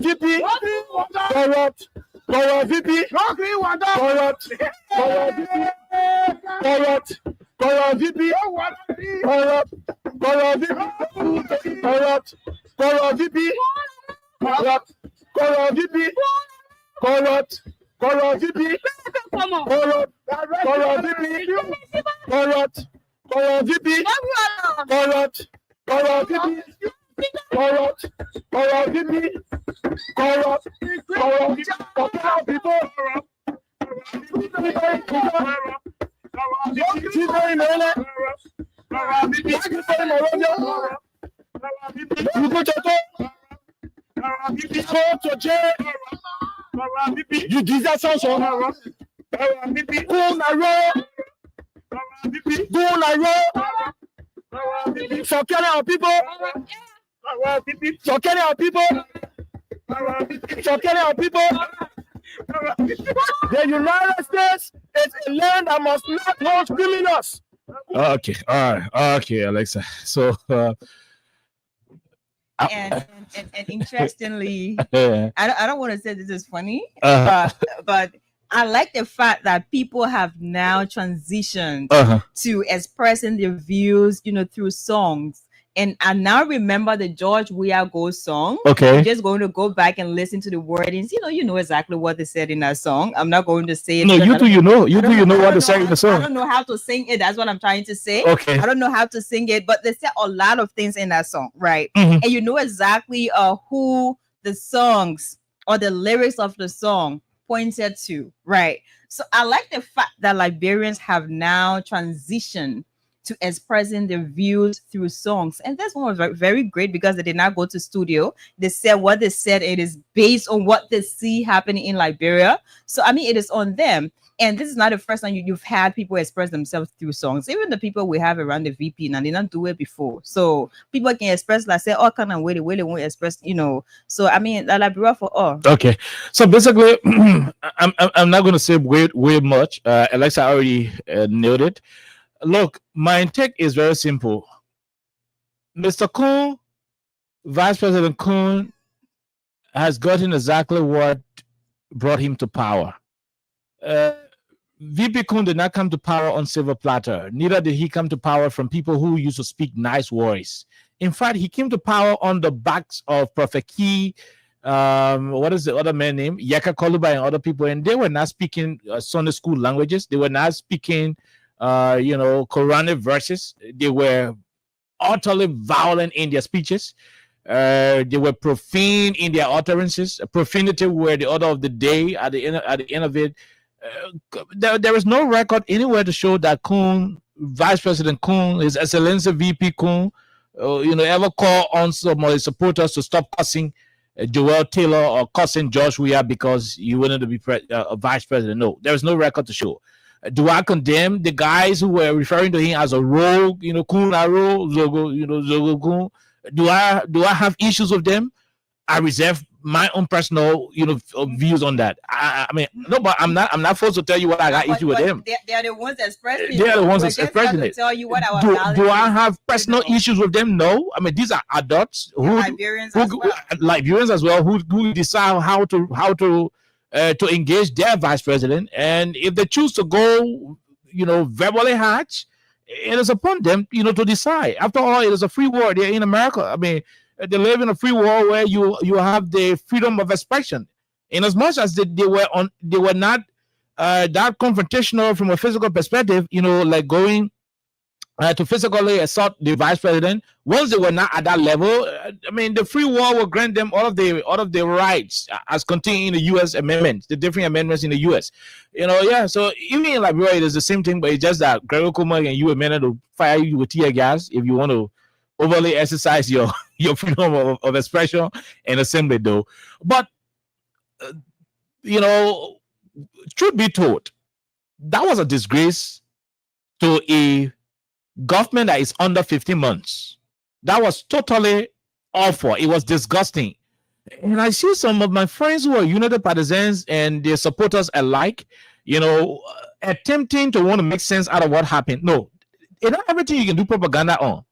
C: VP, you deserve sanction. For killing our people. For killing our people. For killing our people. The United States is a land that must not hold criminals.
G: Okay, all right, okay, Alexa. So,
J: And interestingly,
G: yeah.
J: I don't want to say this is funny,
G: Uh-huh.
J: but I like the fact that people have now transitioned to expressing their views, through songs. And I now remember the George Weah Gold song.
G: Okay.
J: I'm just going to go back and listen to the wordings. You know exactly what they said in that song. I'm not going to say it.
G: No, you know what they say in the
J: I
G: song.
J: don't know how to sing it. That's what I'm trying to say.
G: Okay.
J: I don't know how to sing it, but they said a lot of things in that song, right?
G: Mhm.
J: And you know exactly who the songs or the lyrics of the song pointed to, right? So I like the fact that Liberians have now transitioned to expressing their views through songs. And this one was very, very great because they did not go to studio. They said what they said. It is based on what they see happening in Liberia. So, I mean, it is on them. And this is not the first time you've had people express themselves through songs. Even the people we have around the VP, and they didn't do it before. So people can express, like, say, oh, kind of way they won't express, So, I mean, Liberia for all.
G: Okay, so basically, I'm not going to say way much. Alexa already nailed it. Look, my take is very simple. Mr. Kun, Vice President Kun, has gotten exactly what brought him to power. VP Kun did not come to power on silver platter. Neither did he come to power from people who used to speak nice words. In fact, he came to power on the backs of Prophet Key, what is the other man name? Yaka Koluba and other people, and they were not speaking Sunday school languages. They were not speaking Quranic verses. They were utterly violent in their speeches. They were profane in their utterances. Profanity were the order of the day. At the end of it, there is no record anywhere to show that Kun, Vice President Kun, His Excellency VP Kun, ever call on some of his supporters to stop cussing Joel Taylor or cussing George Weah because he wanted to be a vice president. No, there is no record to show. Do I condemn the guys who were referring to him as a rogue, Kun Aro, Zogo Kun? Do I have issues with them? I reserve my own personal, views on that. I mean, no, but I'm not forced to tell you what I got issue with them.
J: They are the ones expressing.
G: They are the ones expressing it.
J: Tell you what
G: do I have personal issues with them? No. I mean, these are adults
J: Liberians as well.
G: Liberians as well who decide how to to engage their vice president. And if they choose to go, verbally hatch, it is upon them, to decide. After all, it is a free world. They're in America. I mean, they live in a free world where you have the freedom of expression. In as much as they were not that confrontational from a physical perspective, like going to physically assault the vice president. Once they were not at that level, I mean, the free world will grant them all of the rights as contained in the U.S. amendments, the different amendments in the U.S. So even in Liberia, it is the same thing, but it's just that Gregory Kuma and you amended to fire you with tear gas if you want to overly exercise your freedom of expression and assembly, though. But truth be told, that was a disgrace to a government that is under 15 months. That was totally awful. It was disgusting. And I see some of my friends who are United partisans and their supporters alike, attempting to want to make sense out of what happened. No, it's not everything you can do propaganda on.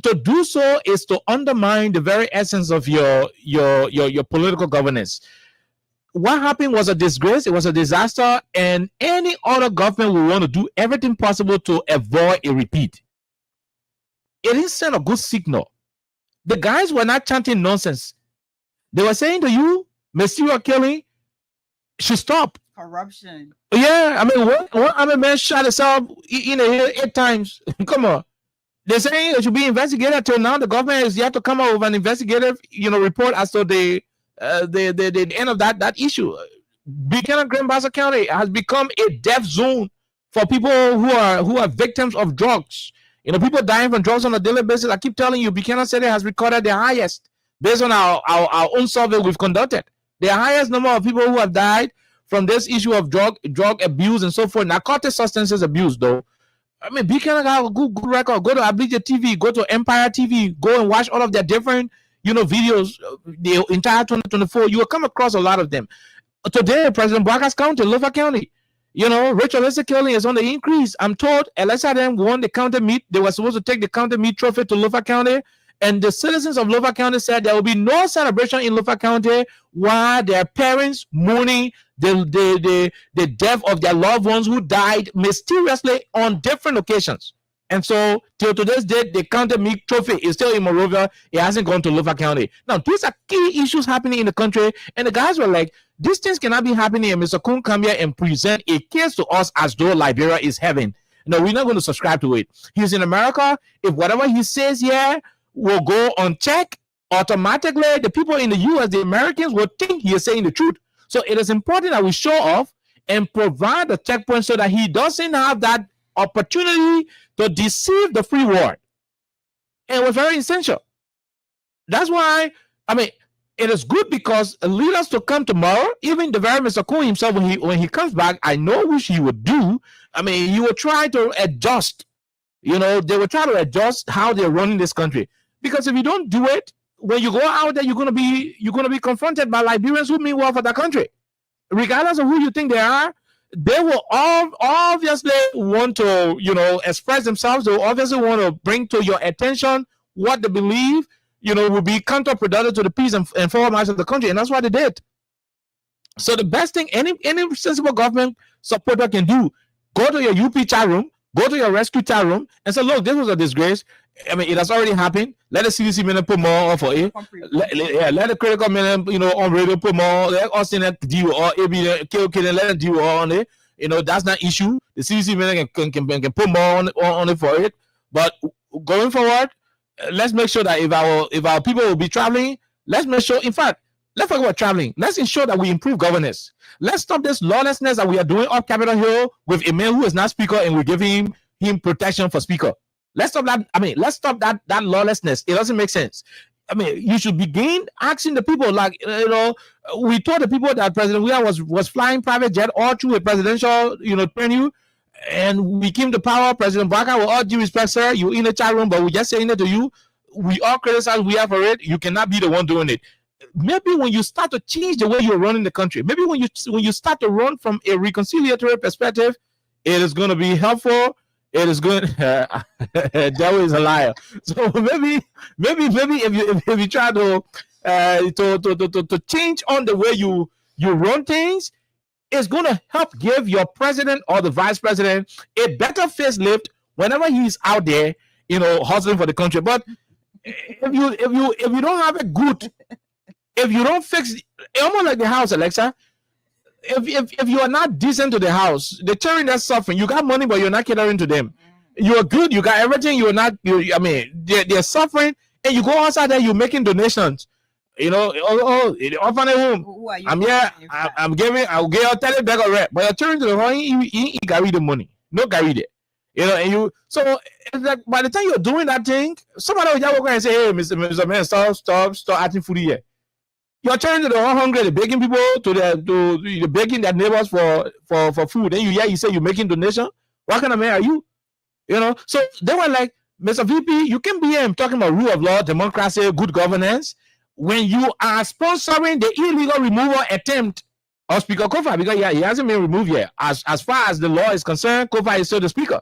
G: To do so is to undermine the very essence of your political governance. What happened was a disgrace. It was a disaster, and any other government will want to do everything possible to avoid a repeat. It didn't send a good signal. The guys were not chanting nonsense. They were saying to you, serial killing should stop.
J: Corruption.
G: Yeah, I mean, one army man shot himself in the head 8 times. Come on. They're saying it should be investigated. Till now, the government is yet to come up with an investigative, report as to the end of that issue. Buchanan Grand Bassa County has become a death zone for people who are victims of drugs. People dying from drugs on a daily basis. I keep telling you, Buchanan City has recorded the highest, based on our own survey we've conducted, the highest number of people who have died from this issue of drug abuse and so forth. Narcotic substances abuse, though. I mean, Buchanan got a good record. Go to Abuja TV, go to Empire TV, go and watch all of their different videos, the entire 2024, you will come across a lot of them. Today, President Boakas County, Lofa County, Rachel Lisa killing is on the increase. I'm told LSRM won the county meet. They were supposed to take the county meet trophy to Lofa County, and the citizens of Lofa County said there will be no celebration in Lofa County while their parents mourning the death of their loved ones who died mysteriously on different occasions. And so, till today's date, the county meat trophy is still in Monrovia. It hasn't gone to Lofa County. Now, these are key issues happening in the country. And the guys were like, these things cannot be happening. And Mr. Kun come here and present a case to us as though Liberia is heaven. No, we're not going to subscribe to it. He's in America. If whatever he says here will go unchecked, automatically, the people in the U.S., the Americans, will think he is saying the truth. So it is important that we show off and provide a checkpoint so that he doesn't have that opportunity to deceive the free world. And it was very essential. That's why, I mean, it is good because leaders to come tomorrow, even the very Mr. Kun himself, when he comes back, I know which he would do. I mean, he will try to adjust. They will try to adjust how they're running this country. Because if you don't do it, when you go out there, you're gonna be confronted by Liberians who mean well for the country. Regardless of who you think they are, they will all obviously want to, express themselves. They will obviously want to bring to your attention what they believe, will be counterproductive to the peace and forward march of the country. And that's what they did. So the best thing any sensible government supporter can do, go to your UP chat room, go to your rescue chat room and say, look, this was a disgrace. I mean, it has already happened. Let the CDC minute put more on for it. Let the critical minute, on radio put more. Let us in that deal or AB kill and let them deal on it. That's not issue. The CDC minute can put more on it for it. But going forward, let's make sure that if our people will be traveling, let's make sure. In fact, let's talk about traveling. Let's ensure that we improve governance. Let's stop this lawlessness that we are doing up Capitol Hill with a man who is not speaker, and we're giving him protection for speaker. Let's stop that. I mean, let's stop that lawlessness. It doesn't make sense. I mean, you should begin asking the people, like, we told the people that President William was flying private jet all through a presidential, tenure, and we came to power. President Baka, with all due respect, sir, you in the chat room, but we're just saying it to you. We all criticize we are for it. You cannot be the one doing it. Maybe when you start to change the way you're running the country, maybe when you start to run from a reconciliatory perspective, it is going to be helpful. It is good. Devil is a liar. So maybe if you try to change on the way you you run things, it's going to help give your president or the vice president a better facelift whenever he's out there, hustling for the country. But if you don't have a good, if you don't fix, almost like the house, Alexa, if you are not decent to the house, the children that's suffering, you got money, but you're not catering to them. You're good, you got everything, they're suffering, and you go outside there, you're making donations. The orphanage home. I'm here, I'm giving, I'll give you 30 bag of rent, but you're turning to the home, you carry the money. No carry it. So it's like by the time you're doing that thing, somebody will just walk and say, hey, Mr. Man, stop acting foodie here. You're turning to the hungry, the begging people, to the begging their neighbors for food. Then you say you're making donation. What kind of man are you? So they were like, Mr. VP, you can be here talking about rule of law, democracy, good governance, when you are sponsoring the illegal removal attempt of Speaker Kofa, because he hasn't been removed yet. As far as the law is concerned, Kofa is still the speaker.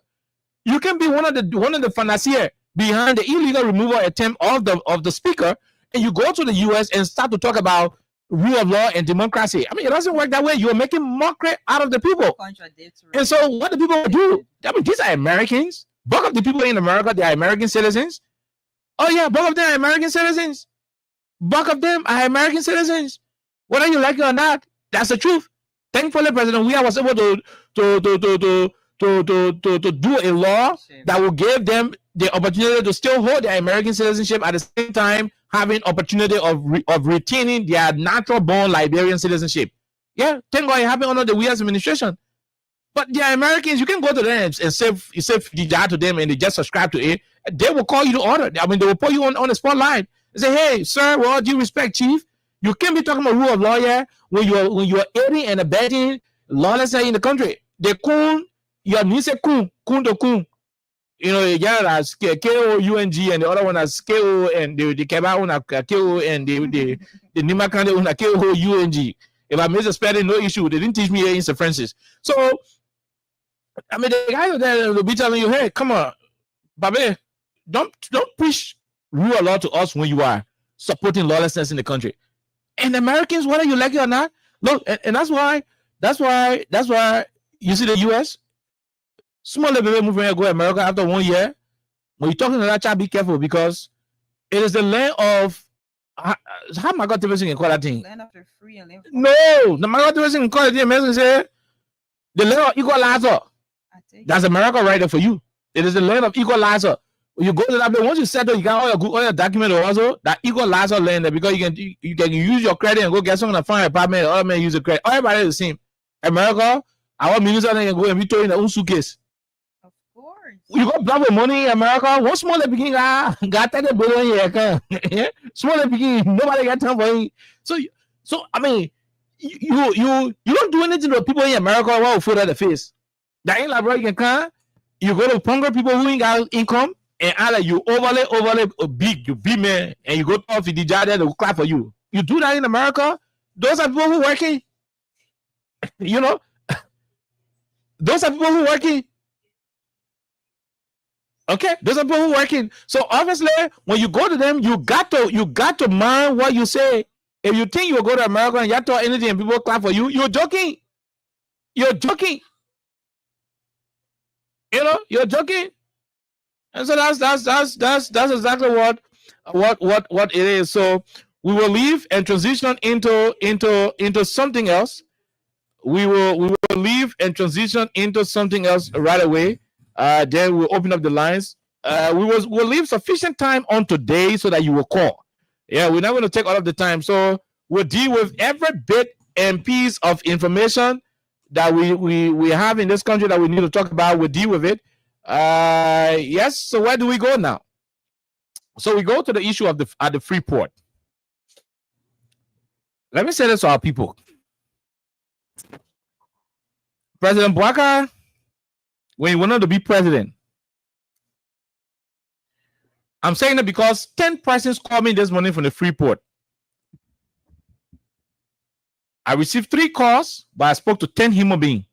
G: You can be one of the financiers behind the illegal removal attempt of the speaker, and you go to the US and start to talk about rule of law and democracy. I mean, it doesn't work that way. You're making mockery out of the people. And so what do people do? I mean, these are Americans. Bulk of the people in America, they are American citizens. Oh yeah, bulk of them are American citizens. Bulk of them are American citizens. Whether you like it or not, that's the truth. Thankfully, President Weah was able to do a law that will give them the opportunity to still hold their American citizenship at the same time having opportunity of retaining their natural born Liberian citizenship. Yeah, thank God it happened under the Weah's administration. But the Americans, you can go to them and save to them and they just subscribe to it. They will call you to order. I mean, they will put you on the spotlight and say, hey, sir, with all due respect, chief, you can't be talking about rule of law here when you're aiding and abetting lawlessness in the country. The kun, your niece kun to kun. The guy that's K-O-U-N-G and the other one that's K-O and the Keba one K-O and the Nimakande one K-O-U-N-G. If I miss a spelling, no issue. They didn't teach me here in St. Francis. So, I mean, the guy there will be telling you, hey, come on, Babe, don't push rule of law to us when you are supporting lawlessness in the country. And Americans, whether you like it or not, look, and that's why you see the US, small baby movement go to America after 1 year. When you're talking to that child, be careful because it is the land of how am I got to can call that thing?
J: Land of the free and live.
G: No, the American can call it the American say the land of equalizer. That's America right there for you. It is the land of equalizer. You go to that place, once you settle, you got all your documents also that equalizer land there because you can use your credit and go get someone to find an apartment. Other men use the credit. Everybody is the same. America, our minister can go and be throwing their own suitcase.
J: Of course.
G: You go black with money in America. One small begin got $30 billion here. Small begin, nobody got time for it. So I mean, you don't do anything to people in America who will food at the face. That ain't like bro, you can come. You go to hungry people who ain't got income. And either you overlay big, you big man, and you go to the job there, they will clap for you. You do that in America, those are people who working. Those are people who working. Okay, those are people who working. So obviously, when you go to them, you got to mind what you say. If you think you go to America and you talk anything and people clap for you, you're joking. You're joking. You're joking. And so that's exactly what it is. So we will leave and transition into something else. We will leave and transition into something else right away. Then we'll open up the lines. We'll leave sufficient time on today so that you will call. Yeah, we're not going to take all of the time. So we'll deal with every bit and piece of information that we have in this country that we need to talk about. We'll deal with it. Yes. So where do we go now? So we go to the issue of the free port. Let me say this to our people. President Boubacar, when he wanted to be president, I'm saying it because 10 persons called me this morning from the free port. I received 3 calls, but I spoke to 10 human beings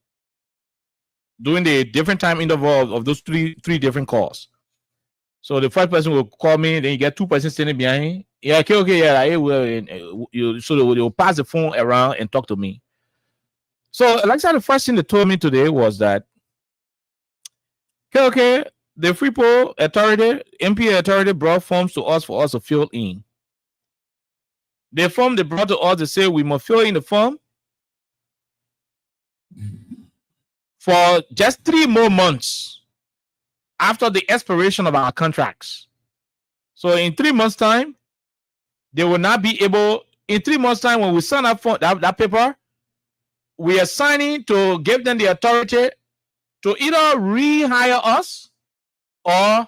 G: during the different time interval of those three different calls. So the first person will call me, then you get two persons standing behind. Yeah, okay, yeah, I will. So they'll pass the phone around and talk to me. So, like I said, the first thing they told me today was that, okay, the Freeport Authority, MPA Authority brought forms to us for us to fill in. The form they brought to us, they say we must fill in the form for just 3 more months after the expiration of our contracts. So in 3 months' time, they will not be able, in 3 months' time, when we sign up for that paper, we are signing to give them the authority to either rehire us or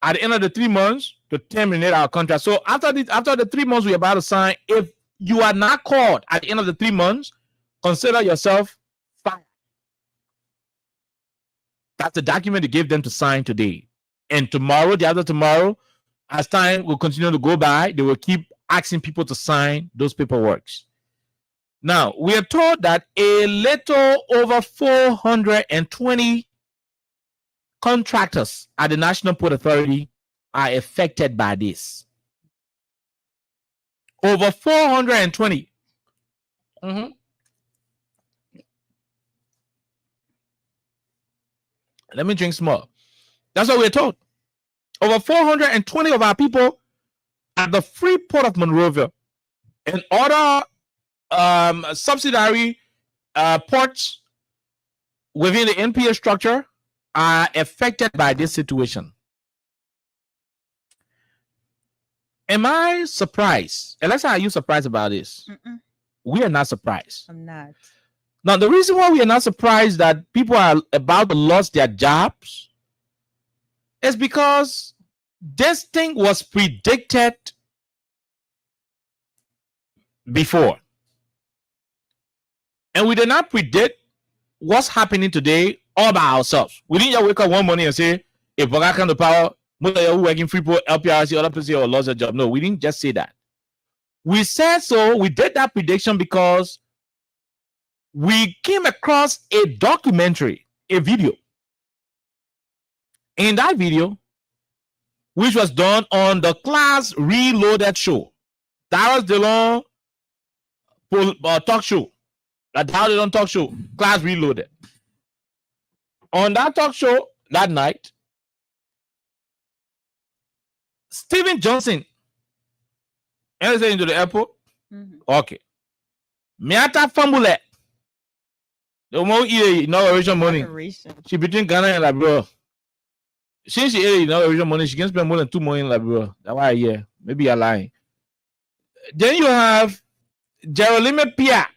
G: at the end of the 3 months to terminate our contract. So after the 3 months we're about to sign, if you are not called at the end of the 3 months, consider yourself fired. That's the document they gave them to sign today. And tomorrow, the other tomorrow, as time will continue to go by, they will keep asking people to sign those paperworks. Now, we are told that a little over 420 contractors at the National Port Authority are affected by this. Over 420. Let me drink some more. That's what we're told. Over 420 of our people at the Freeport of Monrovia and other subsidiary ports within the NPA structure are affected by this situation. Am I surprised? Alexa, are you surprised about this? We are not surprised.
J: I'm not.
G: Now, the reason why we are not surprised that people are about to lose their jobs is because this thing was predicted before. And we did not predict what's happening today all by ourselves. We didn't just wake up one morning and say, if Boga come to power, most of you who working Freeport, LPRC, other people will lose their job. No, we didn't just say that. We said so. We did that prediction because we came across a documentary, a video. In that video, which was done on the Class Reloaded show, Darius DeLong talk show, Darius DeLong talk show, Class Reloaded. On that talk show that night, Stephen Johnson entered into the airport. Okay. Miata Fambule. The more inauguration money. She between Ghana and Liberia. Since she ate inauguration money, she can spend more than 2 million in Liberia. That's why, yeah, maybe you're lying. Then you have Jerolime Pia.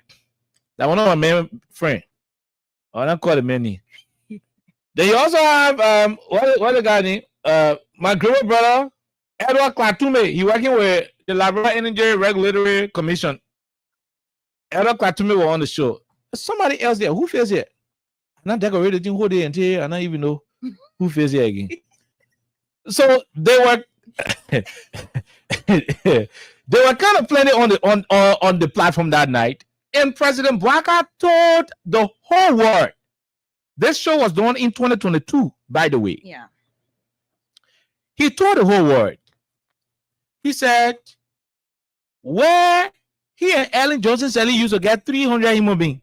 G: That one of my main friend. I don't call it many. Then you also have what the guy name? My great brother, Edward Klatume. He working with the Liberia Energy Regulatory Commission. Edward Klatume was on the show. Somebody else there. Who feels here? I'm not decorated who they until I don't even know who feels here again. So they were kind of playing it on the platform that night. And President Bouaka told the whole world. This show was done in 2022, by the way.
J: Yeah.
G: He told the whole world. He said, where he and Ellen Johnson Sally used to get 300 human beings.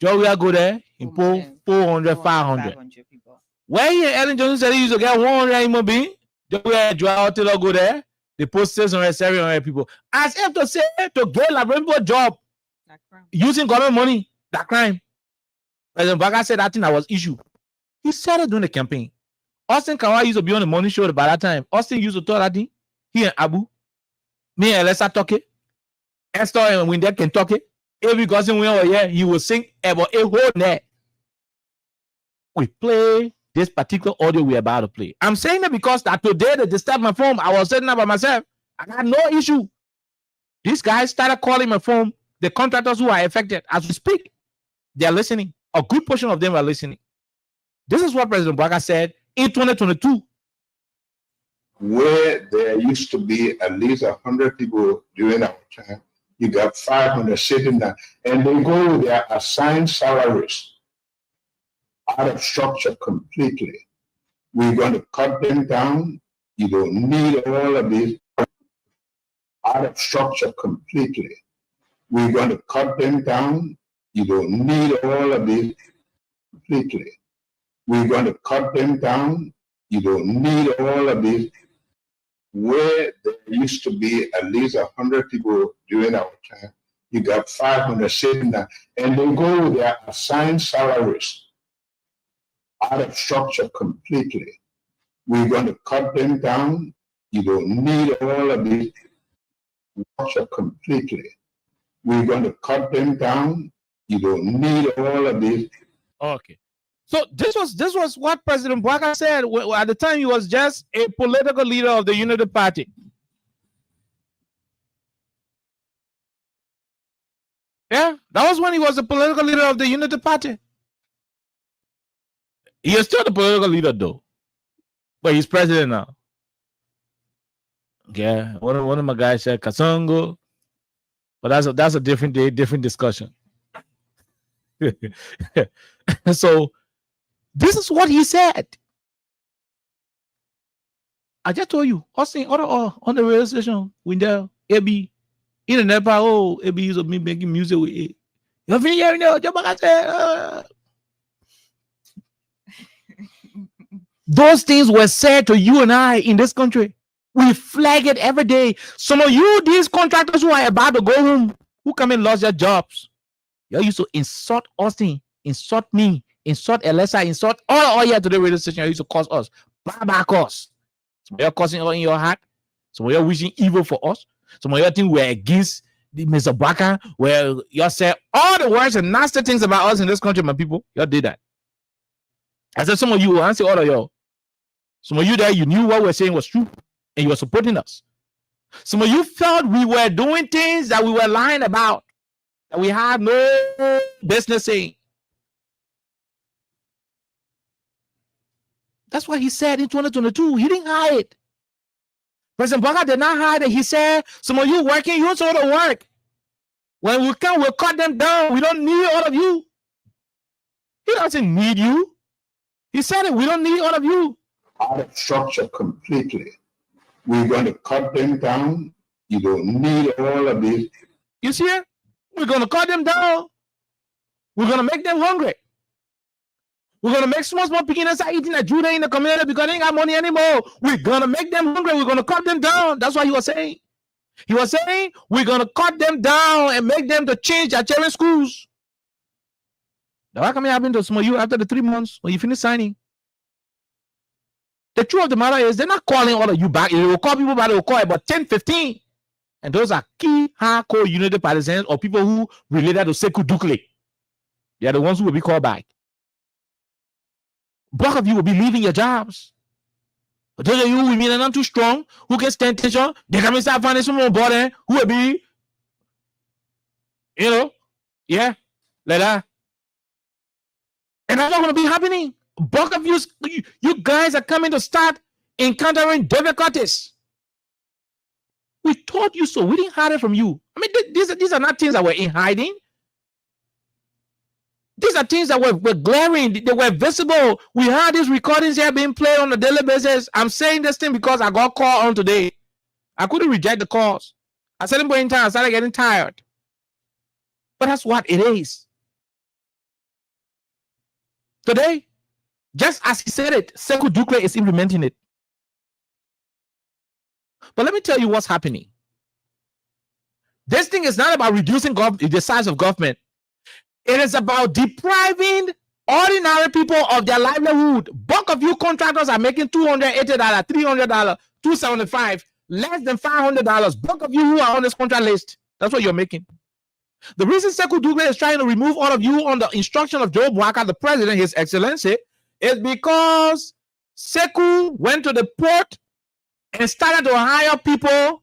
G: Joe will go there, he pull 400, 500. Where he and Ellen Johnson Sally used to get 100 human beings. Joe will go there, they post 600, 700 people. As if to say, to get a job using government money, that crime. President Bouaka said that thing that was issue. He started doing the campaign. Austin Kawhi used to be on the morning show by that time. Austin used to talk that thing. He and Abu. Me and Alessa talk it. Esther and Windell can talk it. Every cousin we over here, he will sing about a whole net. We play this particular audio we're about to play. I'm saying that because that today they disturbed my phone. I was sitting up by myself. I got no issue. These guys started calling my phone. The contractors who are affected as we speak, they are listening. A good portion of them are listening. This is what President Bouaka said in 2022.
K: Where there used to be at least 100 people during our time, you got 500 sitting there, and they go with their assigned salaries out of structure completely. We're going to cut them down You don't need all of this out of structure completely. We're going to cut them down. You don't need all of this completely. We're going to cut them down. You don't need all of this. Where there used to be at least 100 people during our time, you got 500 sitting there, and they go with their assigned salaries out of structure completely. We're going to cut them down. You don't need all of this structure completely. We're going to cut them down. You don't need all of this.
G: Okay. So this was what President Bouaka said at the time. He was just a political leader of the Unity Party. Yeah, that was when he was the political leader of the Unity Party. He is still the political leader though, but he's president now. Yeah, one of my guys said Kasongo, but that's a different day, different discussion. So this is what he said. I just told you, Austin, on the radio station, when there, AB, in the Nepal, oh, AB used to be making music with it. You know, those things were said to you and I in this country. We flag it every day. Some of you, these contractors who are about to go home, who come and lost their jobs, you used to insult Austin, insult me, insult Elessa, insult all here to the radio station. You used to cause us, bad cause. Some of you are causing all in your heart. Some of you are wishing evil for us. Some of you think we're against Mr. Bouaka, where you say all the words and nasty things about us in this country, my people. You did that. I said some of you, I say all of you. Some of you there, you knew what we're saying was true, and you were supporting us. Some of you felt we were doing things that we were lying about, that we had no business saying. That's what he said in 2022. He didn't hide. President Bouaka did not hide it. He said, some of you working, you sort of work. When we come, we'll cut them down. We don't need all of you. He doesn't need you. He said it. We don't need all of you.
K: Out of structure completely. We're going to cut them down. You don't need all of this.
G: You see it? We're going to cut them down. We're going to make them hungry. We're going to make small beginners start eating at Judah in the community because they ain't got money anymore. We're going to make them hungry. We're going to cut them down. That's what he was saying. He was saying, we're going to cut them down and make them to change their children's schools. Now, what can happen to some of you after the 3 months when you finish signing? The truth of the matter is, they're not calling all of you back. They will call people back. They will call about 10, 15. And those are key hardcore Unity partisans or people who related to Sekou Dukle. They are the ones who will be called back. Bulk of you will be leaving your jobs. But those of you who are not too strong, who can stand tension, they can start finding someone on board who will be, yeah, like that. And that's not going to be happening. Bulk of you guys are coming to start encountering difficulties. We told you so. We didn't hide it from you. I mean, these are not things that were in hiding. These are things that were glaring. They were visible. We had these recordings here being played on a daily basis. I'm saying this thing because I got called on today. I couldn't reject the calls. I started going tired. I started getting tired. But that's what it is. Today, just as he said it, Sekou Dukle is implementing it. But let me tell you what's happening. This thing is not about reducing the size of government. It is about depriving ordinary people of their livelihood. Bulk of you contractors are making $280, $300, $275, less than $500. Bulk of you who are on this contract list, that's what you're making. The reason Sekou Dukle is trying to remove all of you on the instruction of Joe Bouaka, the president, His Excellency, is because Sekou went to the port and started to hire people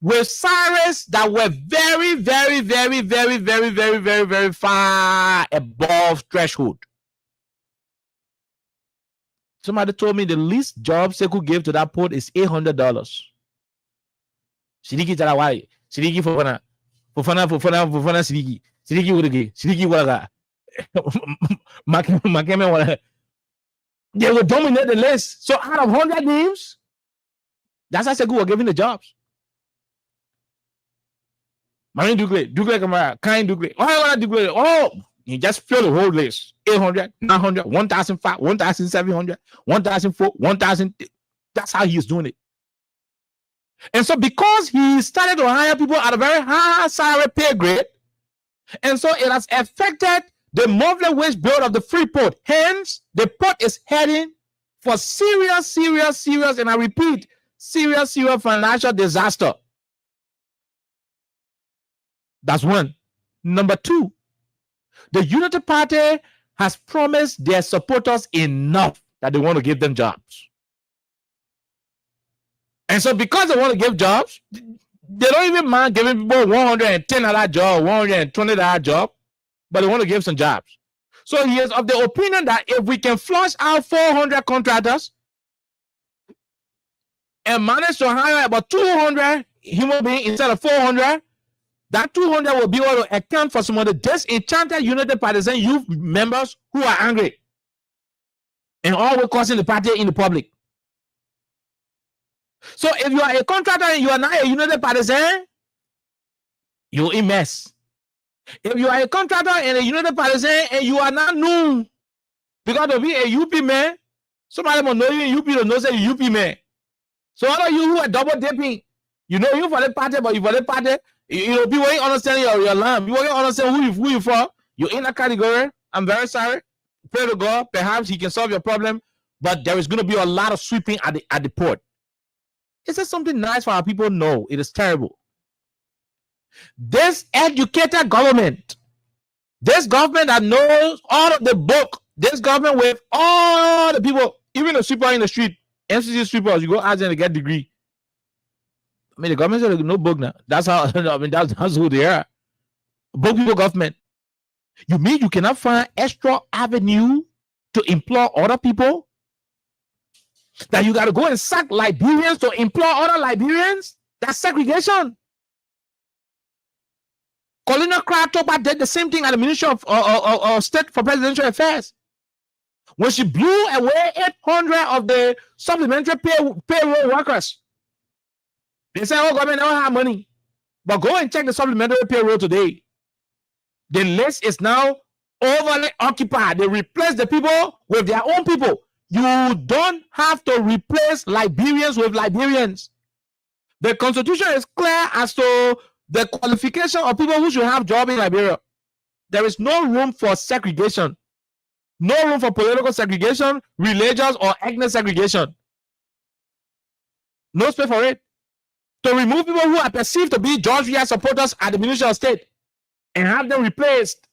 G: with salaries that were very, very, very, very, very, very, very, very far above threshold. Somebody told me the least job Sekou gave to that port is $800. Sidiki Tarawai, Sidiki Fofana Sidiki, Sidiki Wurigi, Sidiki Waga, Makeme. They will dominate the list. So out of 100 names, That's how Segu were giving the jobs. Marine Dugle, Camara, Kind Dugle. Oh, you just fill the whole list. 800, 900, 1,500, 1,700, 1,004, 1,000. That's how he's doing it. And so because he started to hire people at a very high salary pay grade, and so it has affected the monthly wage bill of the free port. Hence, the port is heading for serious, and I repeat, serious financial disaster. That's one. Number two, the Unity Party has promised their supporters enough that they want to give them jobs. And so because they want to give jobs, they don't even mind giving people $110 job, $120 job, but they want to give some jobs. So he is of the opinion that if we can flush out 400 contractors and manage to hire about 200 human beings instead of 400, that 200 will be able to account for some of the disenchanted Unity Partisan youth members who are angry and always causing the party in the public. So if you are a contractor and you are not a Unity Partisan, you're in mess. If you are a contractor and a Unity Partisan and you are not known because to be a UP man, somebody will know you in UP to know say you UP man. So all of you who are double dipping, you know you for the party, but you for the party, you know, people ain't understand your line. People ain't understand who you for. You're in that category. I'm very sorry. Pray to God. Perhaps he can solve your problem, but there is going to be a lot of sweeping at the port. Is this something nice for our people? No, it is terrible. This educated government, this government that knows all of the book, this government with all the people, even the sweeper in the street, MCC sweepers, you go ask them to get a degree. I mean, the government said no book now. That's how, I mean, that's who they are. Book people government. You mean you cannot find extra avenue to employ other people? That you got to go and sack Liberians to employ other Liberians? That's segregation. Colonel Kratoba did the same thing at the Ministry of State for Presidential Affairs. When she blew away 800 of the supplementary payroll workers. They say, oh, government don't have money. But go and check the supplementary payroll today. The list is now overly occupied. They replace the people with their own people. You don't have to replace Liberians with Liberians. The Constitution is clear as to the qualification of people who should have jobs in Liberia. There is no room for segregation. No room for political segregation, religious or ethnic segregation. No space for it. To remove people who are perceived to be George Weah supporters at the Ministry of State and have them replaced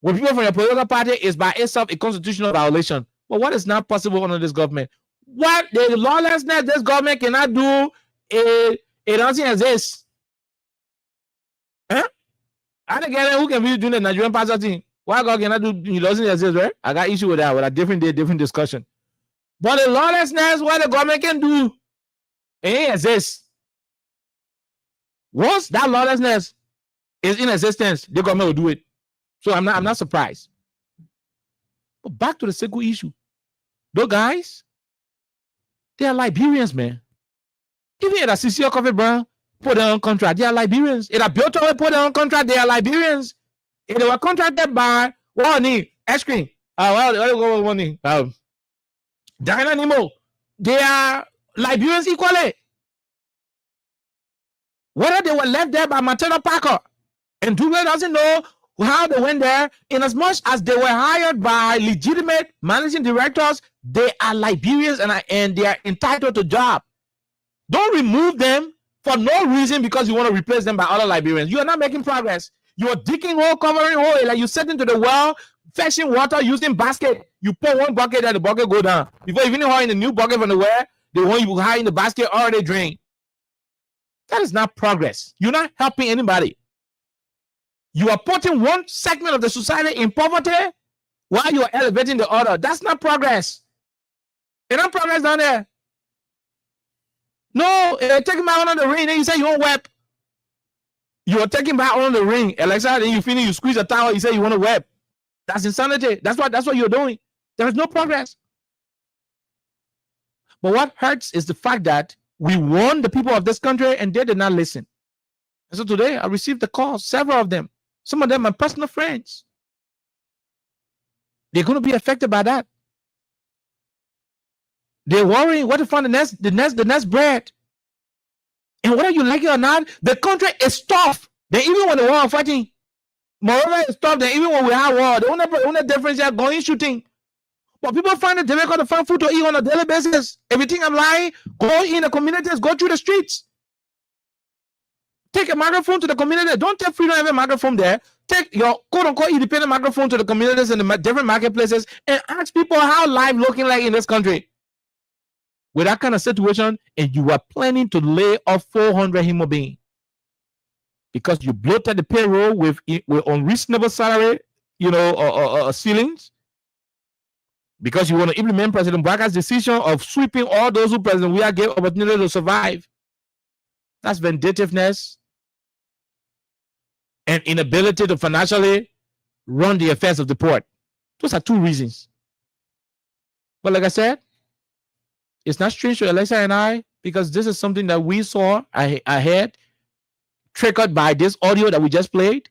G: with people from your political party is by itself a constitutional violation. But what is not possible under this government? What the lawlessness this government cannot do, it doesn't exist. Huh? I don't get it. Who can be doing the Nigerian pastor thing? Why God cannot do it doesn't exist, right? I got issue with that, with a different day, different discussion. But the lawlessness, what the government can do, it ain't exist. Once that lawlessness is in existence, the government will do it. So I'm not surprised. But back to the Segu issue. Those guys, they are Liberians, man. Even at a CCO Coffee Brown put their own contract, they are Liberians. If a Biotoro put their own contract, they are Liberians. If they were contracted by ice cream, Dynamo, they are Liberians equally. Whether they were left there by Maternal Parker, and Duble doesn't know how they went there, in as much as they were hired by legitimate managing directors, they are Liberians and they are entitled to job. Don't remove them for no reason because you want to replace them by other Liberians. You are not making progress. You are digging hole, covering hole, like you set into the well, fetching water using basket. You pour one bucket and the bucket go down. Before you finish hauling the new bucket from the well, the one you hide in the basket already drained. That is not progress. You're not helping anybody. You are putting one segment of the society in poverty while you are elevating the other. That's not progress. It's not progress down there. No, taking back on the ring, then you say you won't web. You are taking back on the ring. Alexa, then you finish, you squeeze a towel, you say you want to web. That's insanity. That's what you're doing. There is no progress. But what hurts is the fact that We warned the people of this country and they did not listen. And so today I received the calls, several of them. Some of them are personal friends. They're going to be affected by that. They're worrying what to find the next bread. And whether you like it or not, the country is tough. Then even when the war fighting, moreover it's tough. Then even when we have war, the only difference is going shooting. But people find it difficult to find food to eat on a daily basis. If you think I'm lying, go in the communities, go through the streets. Take a microphone to the community. Don't take Freedom every microphone there. Take your quote-unquote independent microphone to the communities and the different marketplaces and ask people how life looking like in this country. With that kind of situation, and you are planning to lay off 400 human beings because you bloated the payroll with unreasonable salary, ceilings, because you want to implement President Bouakar's decision of sweeping all those who President Weah gave opportunity to survive. That's vindictiveness and inability to financially run the affairs of the port. Those are two reasons. But like I said, it's not strange to Alexa and I, because this is something that we saw ahead, triggered by this audio that we just played,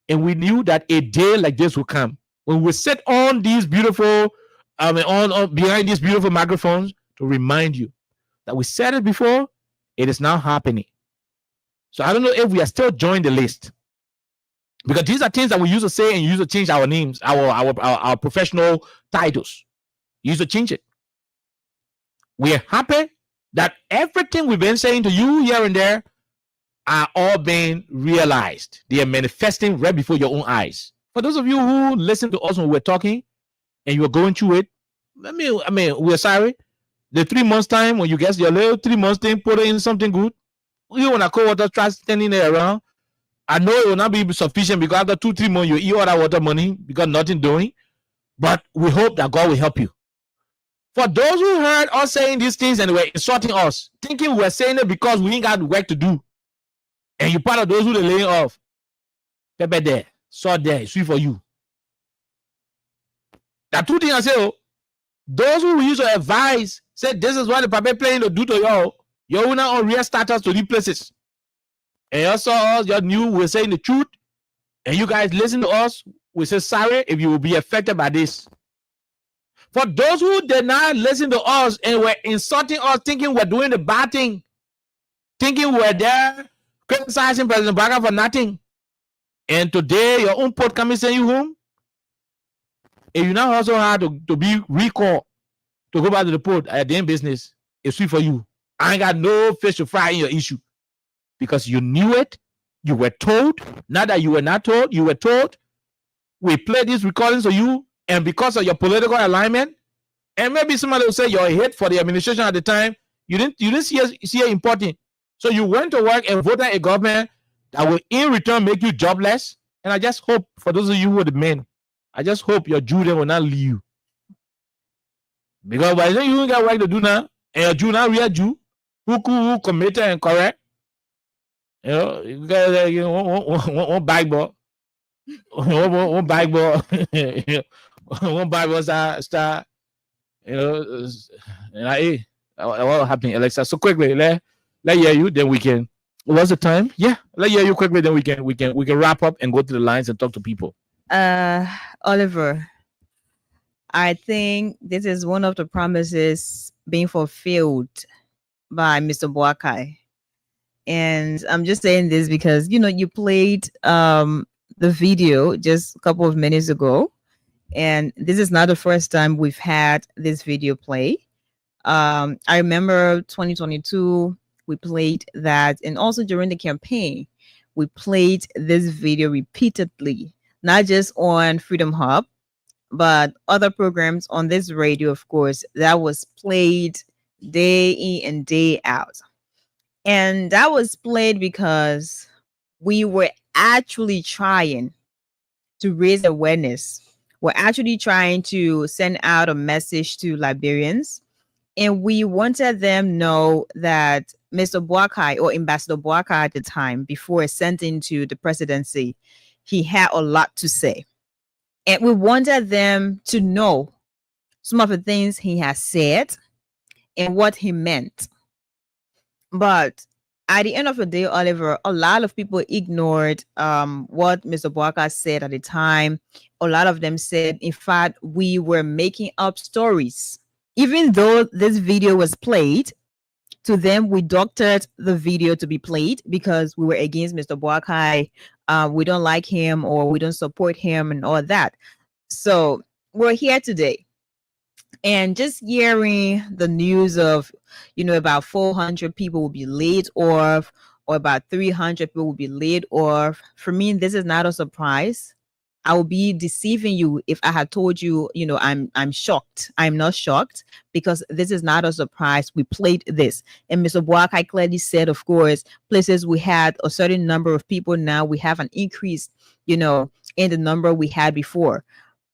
G: and we knew that a day like this would come when we sit on these beautiful, behind these beautiful microphones to remind you that we said it before. It is now happening. So I don't know if we are still joining the list, because these are things that we used to say and use to change our names, our professional titles. You used to change it. We are happy that everything we've been saying to you here and there are all being realized. They are manifesting right before your own eyes. For those of you who listen to us when we're talking and you are going through it, we're sorry. The 3 months time when you get your little 3 months thing, put in something good. You want to cold water, try standing there around. I know it will not be sufficient because after 2-3 months you eat all that water money because nothing doing. But we hope that God will help you. For those who heard us saying these things and were insulting us, thinking we're saying it because we ain't got work to do, and you're part of those who they're laying off, pepper there, salt there, sweet for you. That two things I say, those who used to advise, said this is what the papa playing to do to y'all. You're not on real status to these places. And you saw us, you knew we're saying the truth, and you guys listen to us. We say sorry if you will be affected by this. For those who did not listen to us and were insulting us, thinking we're doing the bad thing, thinking we're there criticizing President Bouakar for nothing, and today your own port coming send you home, if you now also had to be recalled to go back to the port at the end business, it's sweet for you. I ain't got no fish to fry in your issue because you knew it. You were told. Not that you were not told. You were told. We played these recordings for you. And because of your political alignment, and maybe somebody will say you're a hit for the administration at the time, you didn't see it important. So you went to work and voted a government that will in return make you jobless. And I just hope, for those of you who are the men, I just hope your Jew will not leave you. Because by the time you don't got work to do now, and your Jew not real Jew, who committed and correct, you guys one bag ball. One bag ball. One Bible star, and what happened, Alexa? So quickly, let hear you, then we can. What's the time? Yeah, let hear you quickly, then we can wrap up and go to the lines and talk to people.
J: Oliver, I think this is one of the promises being fulfilled by Mr. Bouakar, and I'm just saying this because you played the video just a couple of minutes ago. And this is not the first time we've had this video play. I remember 2022, we played that. And also during the campaign, we played this video repeatedly, not just on Freedom Hub, but other programs on this radio, of course, that was played day in and day out. And that was played because we were actually trying to raise awareness. We're actually trying to send out a message to Liberians, and we wanted them know that Mr. Bouakar, or Ambassador Bouakar at the time, before ascending to the presidency, he had a lot to say. And we wanted them to know some of the things he has said and what he meant. But at the end of the day, Oliver, a lot of people ignored what Mr. Boaka said at the time. A lot of them said, in fact, we were making up stories. Even though this video was played, to them, we doctored the video to be played because we were against Mr. Boakai. We don't like him or we don't support him and all that. So we're here today. And just hearing the news of, about 400 people will be laid off or about 300 people will be laid off, for me, this is not a surprise. I would be deceiving you if I had told you, I'm shocked. I'm not shocked because this is not a surprise. We played this. And Mr. Boakai clearly said, of course, places we had a certain number of people, now we have an increase, in the number we had before.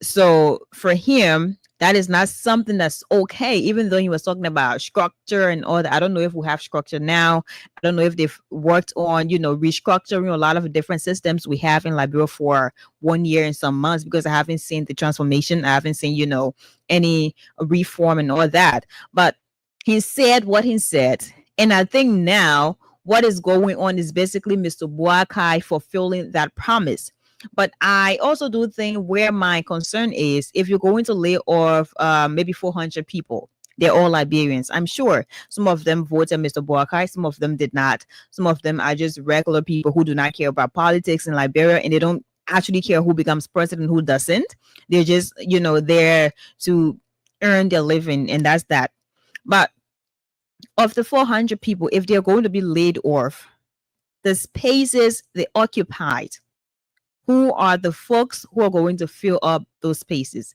J: So for him, that is not something that's okay, even though he was talking about structure and all that. I don't know if we have structure now. I don't know if they've worked on, restructuring a lot of different systems we have in Liberia for 1 year and some months, because I haven't seen the transformation. I haven't seen, any reform and all that. But he said what he said. And I think now what is going on is basically Mr. Boakai fulfilling that promise. But I also do think where my concern is, if you're going to lay off maybe 400 people, they're all Liberians. I'm sure some of them voted Mr. Boakai, some of them did not. Some of them are just regular people who do not care about politics in Liberia, and they don't actually care who becomes president, who doesn't. They're just, there to earn their living, and that's that. But of the 400 people, if they're going to be laid off, the spaces they occupied, who are the folks who are going to fill up those spaces?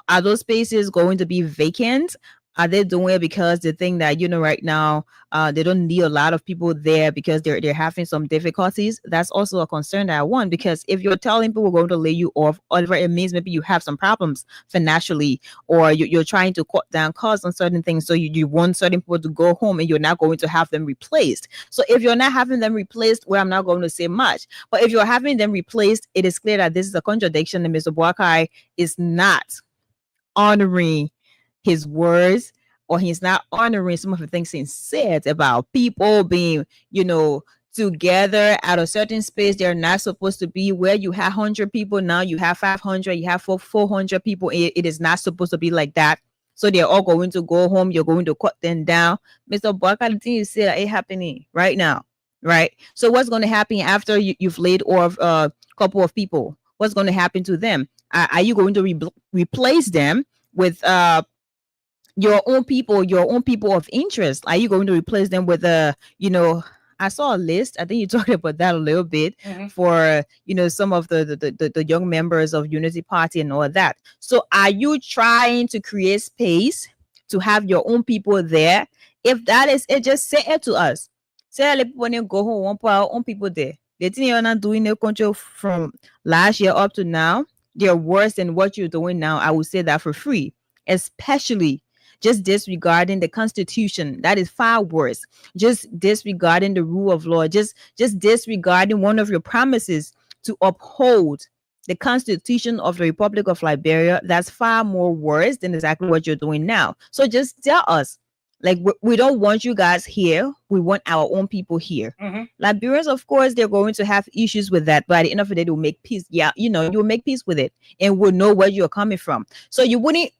J: Are those spaces going to be vacant? Are they doing it because they think that, right now, they don't need a lot of people there because they're having some difficulties? That's also a concern that I want, because if you're telling people we're going to lay you off, Oliver, it means maybe you have some problems financially, or you're trying to cut down costs on certain things. So you want certain people to go home and you're not going to have them replaced. So if you're not having them replaced, well, I'm not going to say much. But if you're having them replaced, it is clear that this is a contradiction, and Mr. Boakai is not honoring his words, or he's not honoring some of the things he said about people being, together at a certain space they're not supposed to be. Where you have 100 people, now you have 500, you have 400 people. It is not supposed to be like that. So they're all going to go home. You're going to cut them down. Mr. Boakai, the thing you said ain't happening right now, right? So what's going to happen after you've laid off a couple of people? What's going to happen to them? Are you going to replace them with your own people of interest? Are you going to replace them with I saw a list, I think you talked about that a little bit, for some of the young members of Unity Party and all that. So are you trying to create space to have your own people there? If that is it, just say it to us. Say let people go home, want our own people there. The thing you're not doing in the country from last year up to now, they're worse than what you're doing now. I would say that for free, especially just disregarding the Constitution. That is far worse. Just disregarding the rule of law, just disregarding one of your promises to uphold the Constitution of the Republic of Liberia. That's far more worse than exactly what you're doing now. So just tell us, like, we don't want you guys here. We want our own people here. Liberians, of course, they're going to have issues with that, but at the end of the day, they'll make peace. Yeah, you'll make peace with it, and we'll know where you're coming from. So you wouldn't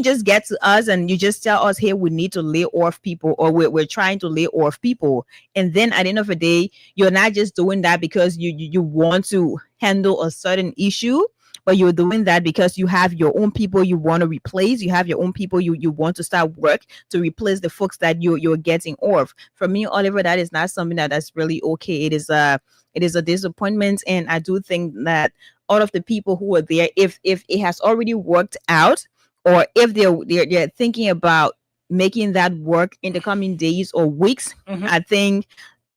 J: just get to us and you just tell us, hey, we need to lay off people, or we're trying to lay off people, and then at the end of the day, you're not just doing that because you want to handle a certain issue, but you're doing that because you have your own people you want to replace. You have your own people you want to start work to replace the folks that you're getting off. For me, Oliver, that is not something that's really okay. It is a disappointment, and I do think that all of the people who are there, if it has already worked out, or if they're thinking about making that work in the coming days or weeks, I think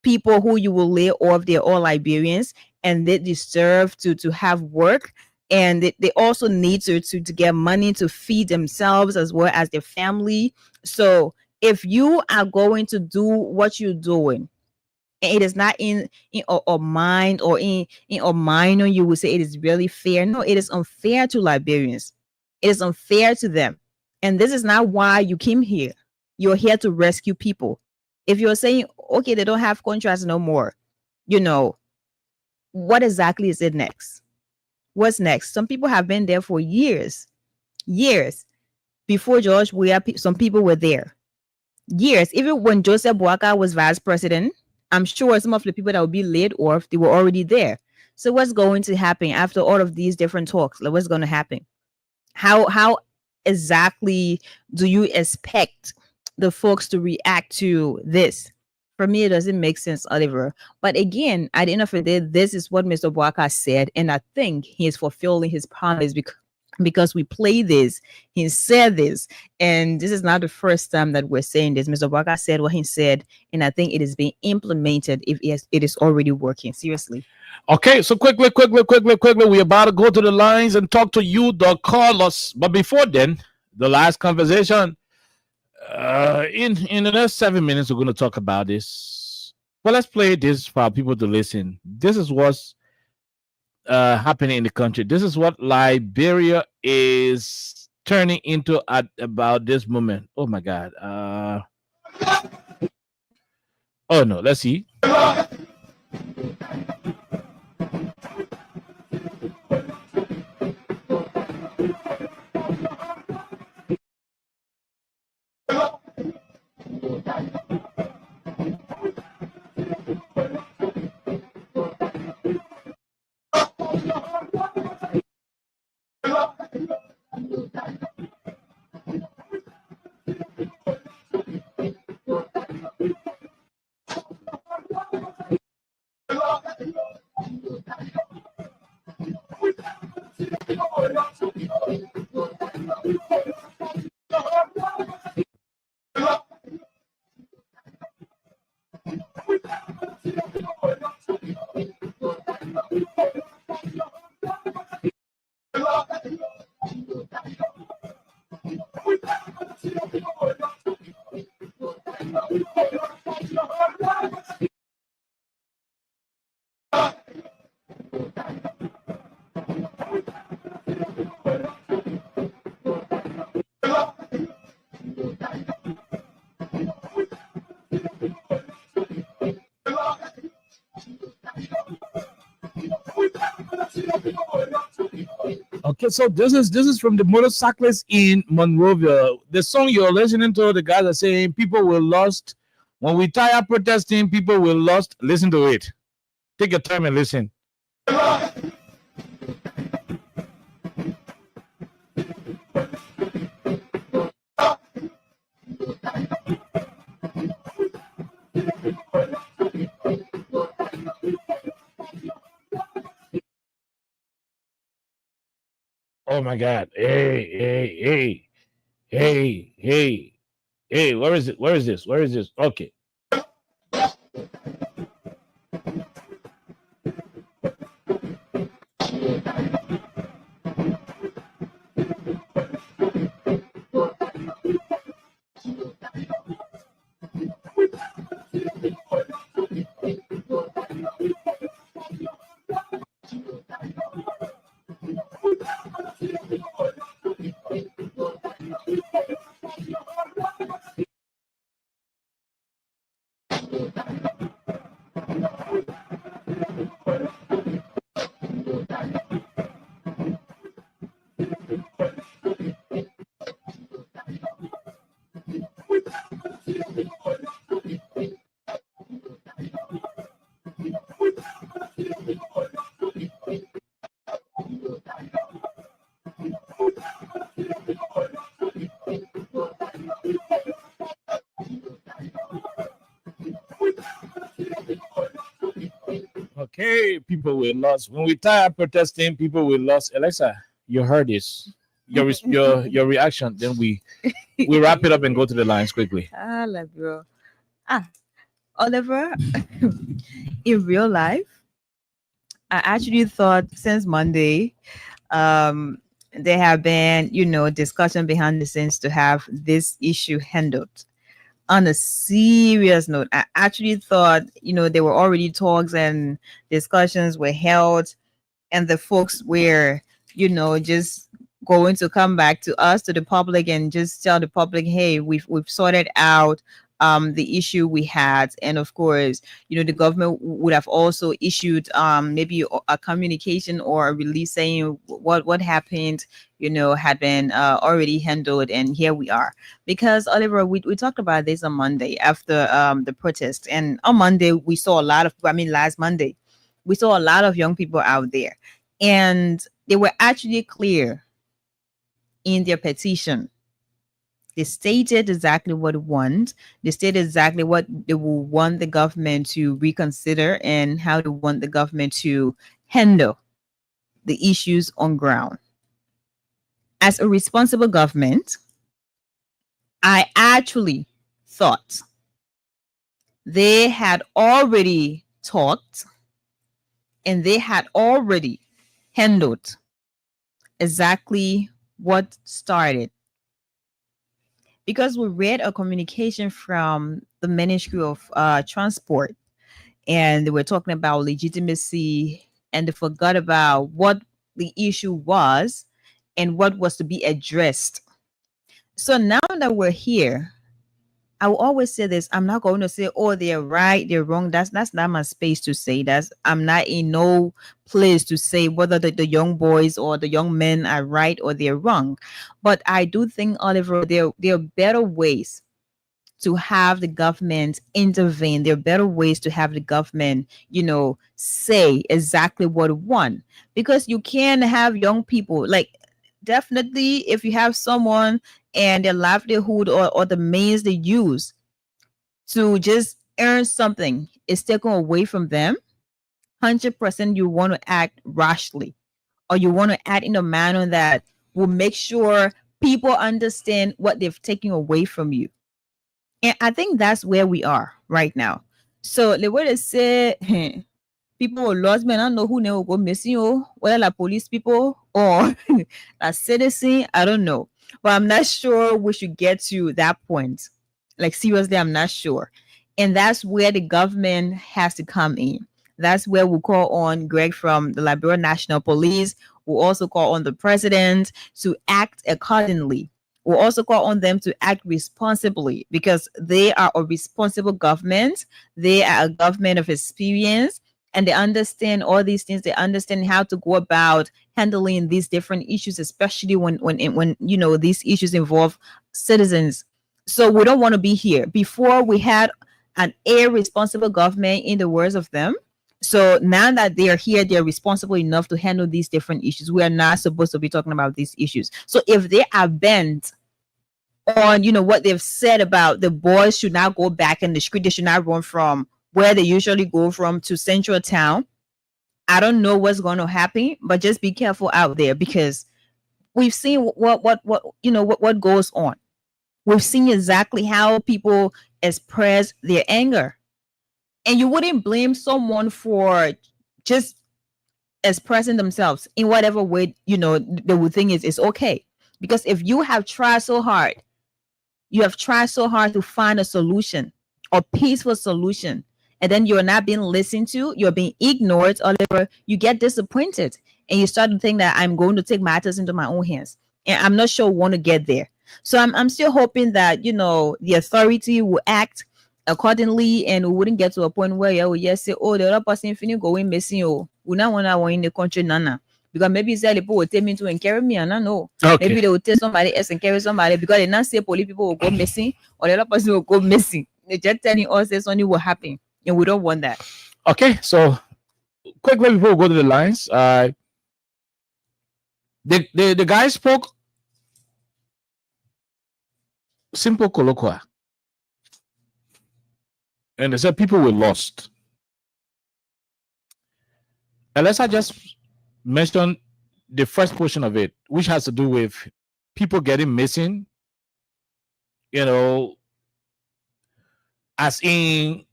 J: people who you will lay off, they're all Liberians, and they deserve to have work. And they also need to get money to feed themselves as well as their family. So if you are going to do what you're doing, and it is not in our mind or in our mind, or you will say it is really fair. No, it is unfair to Liberians. It is unfair to them. And this is not why you came here. You're here to rescue people. If you're saying, okay, they don't have contracts no more, you know, what exactly is it next? What's next? Some people have been there for years. Before George Weah, some people were there. Years. Even when Joseph Boakai was vice president, I'm sure some of the people that would be laid off, they were already there. So what's going to happen after all of these different talks? Like, what's going to happen? How exactly do you expect the folks to react to this? For me, it doesn't make sense, Oliver. But again, at the end of the day, this is what Mr. Boakai said, and I think he is fulfilling his promise because we play this, he said this, and this is not the first time that we're saying this. Mr. Boakai said what he said, and I think it is being implemented if it is already working. Seriously.
G: Okay, so quickly, we're about to go to the lines and talk to you, the Carlos. But before then, the last conversation. In the next 7 minutes, we're going to talk about this. Well, let's play this for people to listen. This is what's happening in the country. This is what Liberia is turning into at about this moment. Oh my God. Oh no, let's see. Okay, so this is from the motorcyclists in Monrovia. The song you're listening to, the guys are saying people were lost. When we tired protesting, people were lost. Listen to it. Take your time and listen. Oh my God. Hey. Where is it? Where is this? Okay. Okay, people were lost. When we tired protesting, people were lost. Alexa, you heard this. Your reaction. Then we wrap it up and go to the lines quickly.
J: Oliver, in real life, I actually thought since Monday, there have been, discussion behind the scenes to have this issue handled. On a serious note, I actually thought, there were already talks and discussions were held, and the folks were, just going to come back to us, to the public, and just tell the public, hey, we've sorted out the issue we had. And of course, the government would have also issued maybe a communication or a release saying what happened, had been already handled, and here we are. Because Oliver, we talked about this on Monday after the protest, and on Monday we saw a lot of, last Monday, we saw a lot of young people out there, and they were actually clear in their petition. They stated exactly what they want. They stated exactly what they will want the government to reconsider and how they want the government to handle the issues on ground. As a responsible government, I actually thought they had already talked and they had already handled exactly what started. Because we read a communication from the Ministry of Transport, and they were talking about legitimacy, and they forgot about what the issue was and what was to be addressed. So now that we're here, I will always say this. I'm not going to say, oh, they're right, they're wrong. That's not my space to say. I'm not in no place to say whether the young boys or the young men are right or they're wrong. But I do think, Oliver, there are better ways to have the government intervene. There are better ways to have the government, say exactly what it wants. Because you can have young people, like, definitely if you have someone and their livelihood or the means they use to just earn something is taken away from them, 100% you want to act rashly, or you want to act in a manner that will make sure people understand what they've taken away from you. And I think that's where we are right now. So the way they say people will lose, man, I don't know who will go missing, whether like police people or a citizen, I don't know. But I'm not sure we should get to that point. Like, seriously, I'm not sure. And that's where the government has to come in. That's where we'll call on Greg from the Liberia National Police. We'll also call on the president to act accordingly. We'll also call on them to act responsibly, because they are a responsible government. They are a government of experience, and they understand all these things. They understand how to go about handling these different issues, especially when these issues involve citizens. So we don't want to be here. Before, we had an irresponsible government, in the words of them. So now that they are here, they're responsible enough to handle these different issues. We are not supposed to be talking about these issues. So if they are bent on, what they've said about the boys should not go back in the street, they should not run from where they usually go from to Central Town, I don't know what's going to happen, but just be careful out there, because we've seen what goes on. We've seen exactly how people express their anger. And you wouldn't blame someone for just expressing themselves in whatever way, they would think is okay. Because if you have tried so hard, to find a solution, a peaceful solution, and then you're not being listened to, you're being ignored, Oliver, you get disappointed. And you start to think that I'm going to take matters into my own hands. And I'm not sure we want to get there. So I'm still hoping that, the authority will act accordingly, and we wouldn't get to a point where you will say, oh, the other person finna going missing, we not want to in the country, nana. Because maybe say people will take me to and carry me, and I know. Okay. Maybe they will take somebody else and carry somebody, because they not say police people will go missing or the other person will go missing. They just telling us this only will happen, and we don't want that.
G: Okay, so quickly before we go to the lines, the guy spoke simple colloquia. And they said people were lost. Unless I just mention the first portion of it, which has to do with people getting missing, as in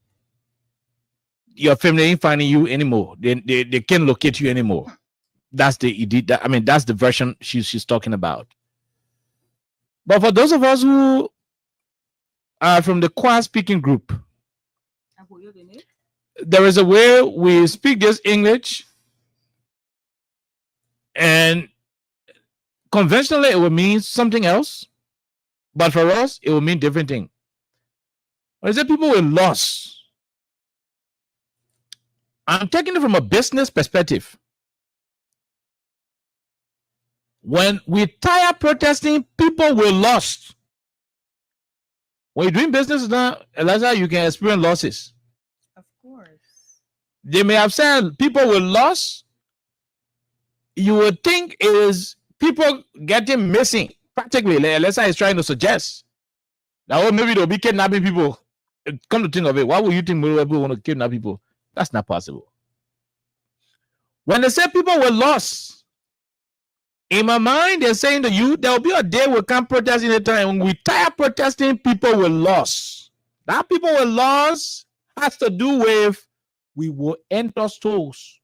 G: your family ain't finding you anymore. They can't locate you anymore. That's that's the version she's talking about. But for those of us who are from the Kwa speaking group, there is a way we speak this English, and conventionally it will mean something else, but for us it will mean different thing. When I say people were lost, I'm taking it from a business perspective. When we tired protesting, people were lost. When you're doing business now, Eliza, you can experience losses.
J: Of course.
G: They may have said people were lost. You would think it is people getting missing. Practically, Eliza is trying to suggest that, oh, maybe they'll be kidnapping people. Come to think of it, why would you think more people want to kidnap people? That's not possible. When they say people were lost, in my mind, they're saying to you, there will be a day we can't protest in a time. When we tired protesting, people were lost. That people were lost has to do with we will enter stores.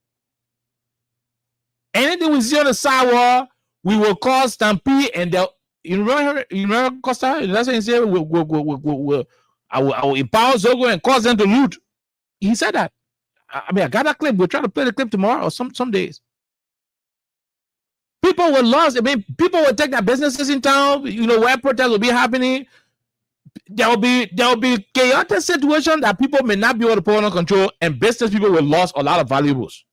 G: Anything we see on the sidewalk, we will cause stampede, and you remember Costa? That's what he said. I will empower Zogo and cause them to loot. He said that. I mean, I got that clip. We're trying to play the clip tomorrow or some days. People were lost. I mean, people would take their businesses in town, where protests will be happening. There will be chaotic situation that people may not be able to put under control, and business people will lose a lot of valuables.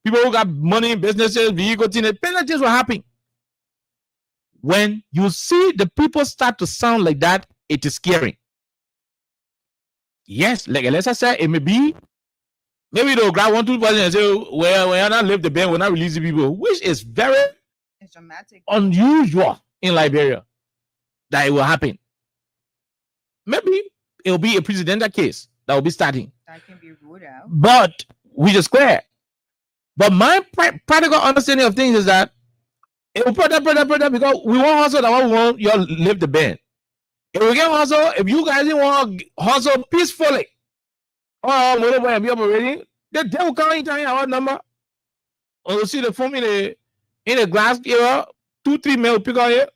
G: People who got money in businesses, vehicles, penalties will happen. When you see the people start to sound like that, it is scary. Yes, like Alessa said, it may be. Maybe they'll grab 1-2 person and say, well, we're not lift the ban, we're not releasing people, which is very
J: dramatic,
G: unusual in Liberia that it will happen. Maybe it will be a presidential case that will be starting.
J: That can be ruled out.
G: But we just square. But my practical understanding of things is that it will protect because we want hustle that we want you lift the ban. If we get hustle, if you guys didn't want to hustle peacefully, motorbike be operating, they will come in our number. Or you see the form in a glass era, 2-3 mil pick on it.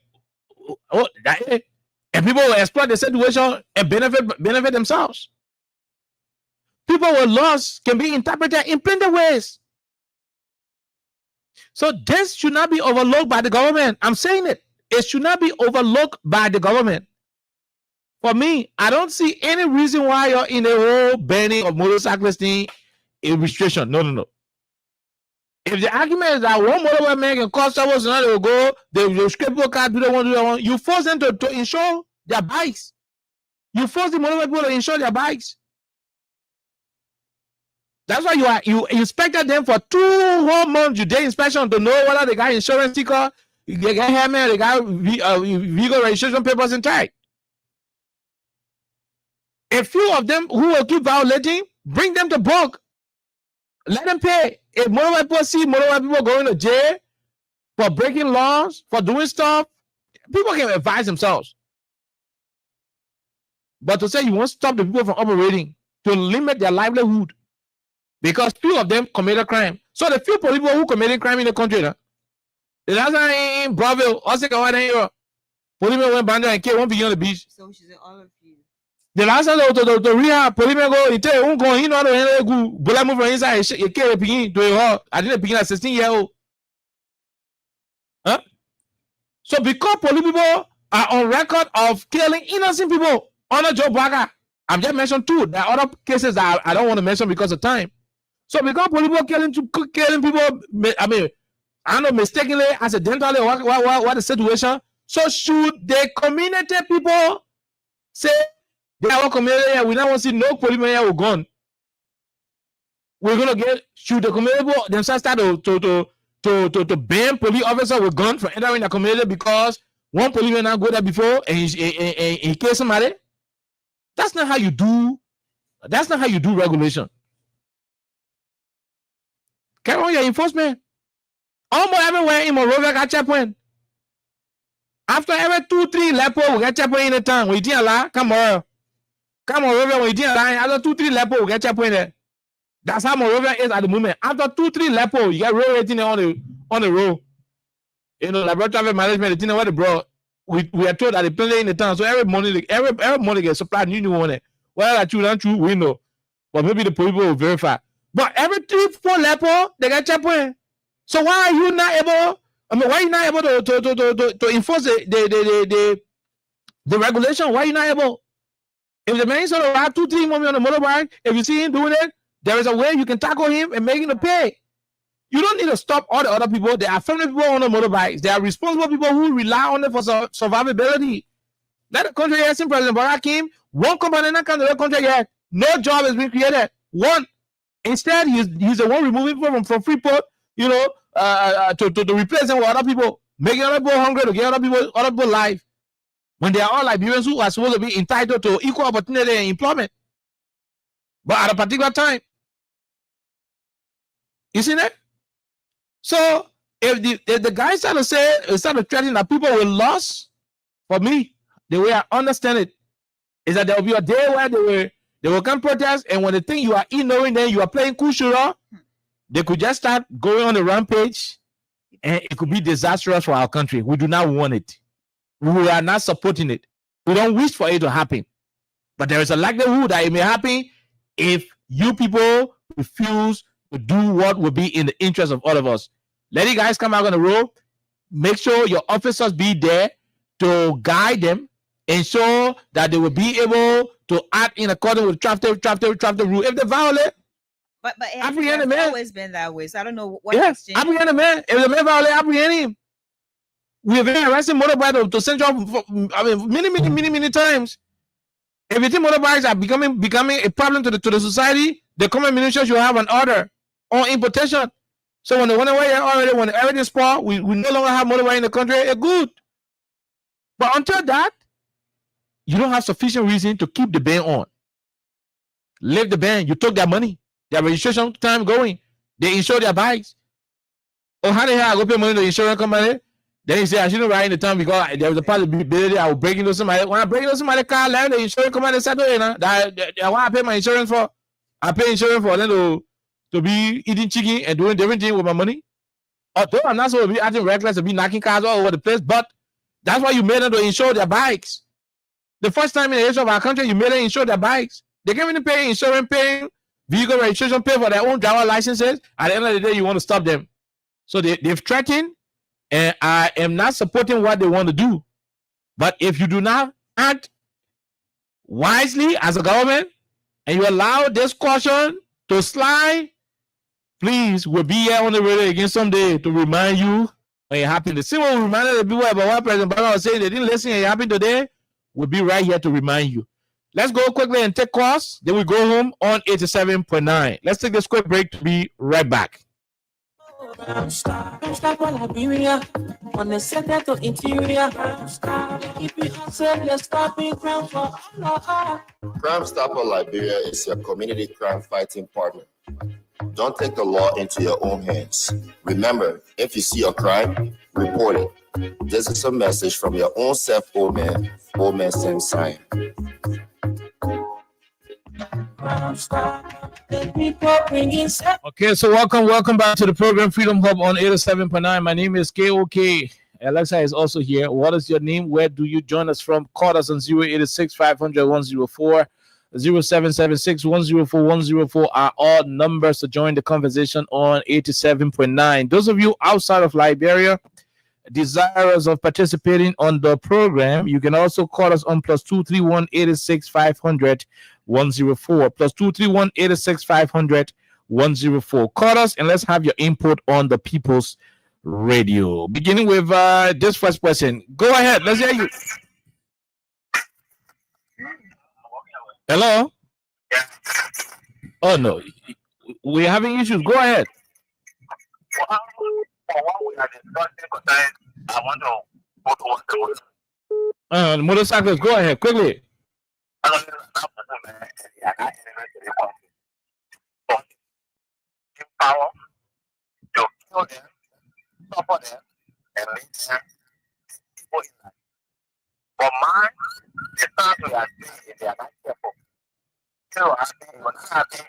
G: Oh, that, and people will exploit the situation and benefit themselves. People who are lost can be interpreted in plenty ways. So this should not be overlooked by the government. I'm saying it. It should not be overlooked by the government. For me, I don't see any reason why you're in a whole banning of motorcyclists thing, a restriction. No. If the argument is that one motorbike man can cause trouble, so now they will go, they will scrape your car, do they want to do that one. You force them to insure their bikes. You force the motorbike people to insure their bikes. That's why you inspected them for 2 whole months. You did inspection to know whether they got insurance sticker, they got helmet, they got vehicle registration papers intact. A few of them who will keep violating, bring them to book. Let them pay. If motorbike people see motorbike people going to jail for breaking laws, for doing stuff, people can advise themselves. But to say you want to stop the people from operating, to limit their livelihood, because few of them committed crime. So the few people who committed crime in the country, the last time in Bravo, policemen went bandit and killed one being on the beach.
J: So she said all of you.
G: The last time to rehab, policemen go, he tell you, go, you know, go, bullet move from inside, you kill a piggy to a hole. I didn't begin at 16-year-old. Huh? So because police people are on record of killing innocent people under Joe Baga, I'm just mentioning 2. There are other cases that I don't want to mention because of time. So because police people killing people, I mean, I don't know, mistakenly, accidentally, what the situation. So should the community people say, they are our community, we don't want to see no policemen here with gun. We're gonna get, should the community people themselves start to ban police officers with guns from entering the community because one policeman not go there before and he killed somebody? That's not how you do regulation. Carry on your enforcement. Almost everywhere in Monrovia got checkpoint. After every 2-3 lepo, we get checkpoint in the town. We didn't allow, come on, Monrovia, we didn't allow. After 2-3 lepo, we get checkpoint there. That's how Monrovia is at the moment. After 2-3 lepo, you get road rating on the road. You know, laboratory traffic management, the thing what they brought. We are told that they play in the town, so every morning gets supplied new one. Whether that's true, not true, we know. But maybe the people will verify. But every 3-4 lepo, they get checkpoint. So why are you not able? I mean, why are you not able to enforce the regulation? Why are you not able? If the man is on a ride 2-3 months on a motorbike, if you see him doing it, there is a way you can tackle him and make him pay. You don't need to stop all the other people. There are family people on the motorbikes. There are responsible people who rely on it for survivability. Let the country here, President Barack came, one company in that country yet. No job has been created. One. Instead, he's the one removing people from Freeport, to replace them with other people, making other people hungry to get other people life. When they are all Liberians who are supposed to be entitled to equal opportunity and employment. But at a particular time. You see that? So if the guys start to threatening that people will lose, for me, the way I understand it is that there will be a day where they will come protest, and when they think you are ignoring them, you are playing kushura, they could just start going on the rampage, and it could be disastrous for our country. We do not want it. We are not supporting it. We don't wish for it to happen. But there is a likelihood that it may happen if you people refuse to do what will be in the interest of all of us. Let you guys come out on the road. Make sure your officers be there to guide them, ensure that they will be able to act in accordance with traffic rule. If they violate,
J: but
G: apprehend the man.
J: It's always been that way. So I don't know what.
G: Yes, apprehend the man. If the man violate, apprehend him. We have been arresting motorbikes to Central. Many times. If you think motorbikes are becoming a problem to the society, the common ministry should have an order on importation. So when they went away already, when everything spoiled, we no longer have motorbike in the country. It's good. But until that, you don't have sufficient reason to keep the ban on. Leave the ban. You took their money, their registration time going. They insure their bikes. Oh, how the hell I go pay money to the insurance company? Then he said, I shouldn't ride in the town because there was a possibility I will break into somebody. When I break into somebody's car, the insurance company said, that's what I pay my insurance for. I pay insurance for them to be eating chicken and doing different things with my money. Although I'm not supposed to be acting reckless and be knocking cars all over the place, but that's why you made them to insure their bikes. The first time in the history of our country, you made them insure their bikes. They can't even pay insurance, paying vehicle registration, pay for their own driver licenses. At the end of the day, you want to stop them. So they've threatened, and I am not supporting what they want to do. But if you do not act wisely as a government, and you allow this caution to slide, please, we'll be here on the radio again someday to remind you when it happened. The same way we reminded the people about what President Obama was saying, they didn't listen and it happened today. We'll be right here to remind you. Let's go quickly and take calls. Then we go home on 87.9. Let's take this quick break to be right back.
H: Stop Liberia on the center to interior. Keep it hustle, let's stop being crime for Allah.
I: Crime Stopper Liberia is your community crime fighting partner. Don't take the law into your own hands. Remember, if you see a crime, report it. This is a message from your own self, old man Sam Sion.
G: Okay, so welcome back to the program Freedom Hub on 87.9. My name is KOK. Alexa is also here. What is your name? Where do you join us from? Call us on 086-500-104, 0776-104-104 are all numbers to join the conversation on 87.9. Those of you outside of Liberia desirous of participating on the program, you can also call us on +231 86-500-104, +231 86-500-104. Call us and let's have your input on the People's Radio. Beginning with this first person. Go ahead. Let's hear you. Hello? Oh, no. We're having issues. Go ahead. Motorcyclists, go ahead quickly.
E: Power to kill them, support them, and lead them people in life. But mine, the times we are doing, they are not careful. So I think we're not happy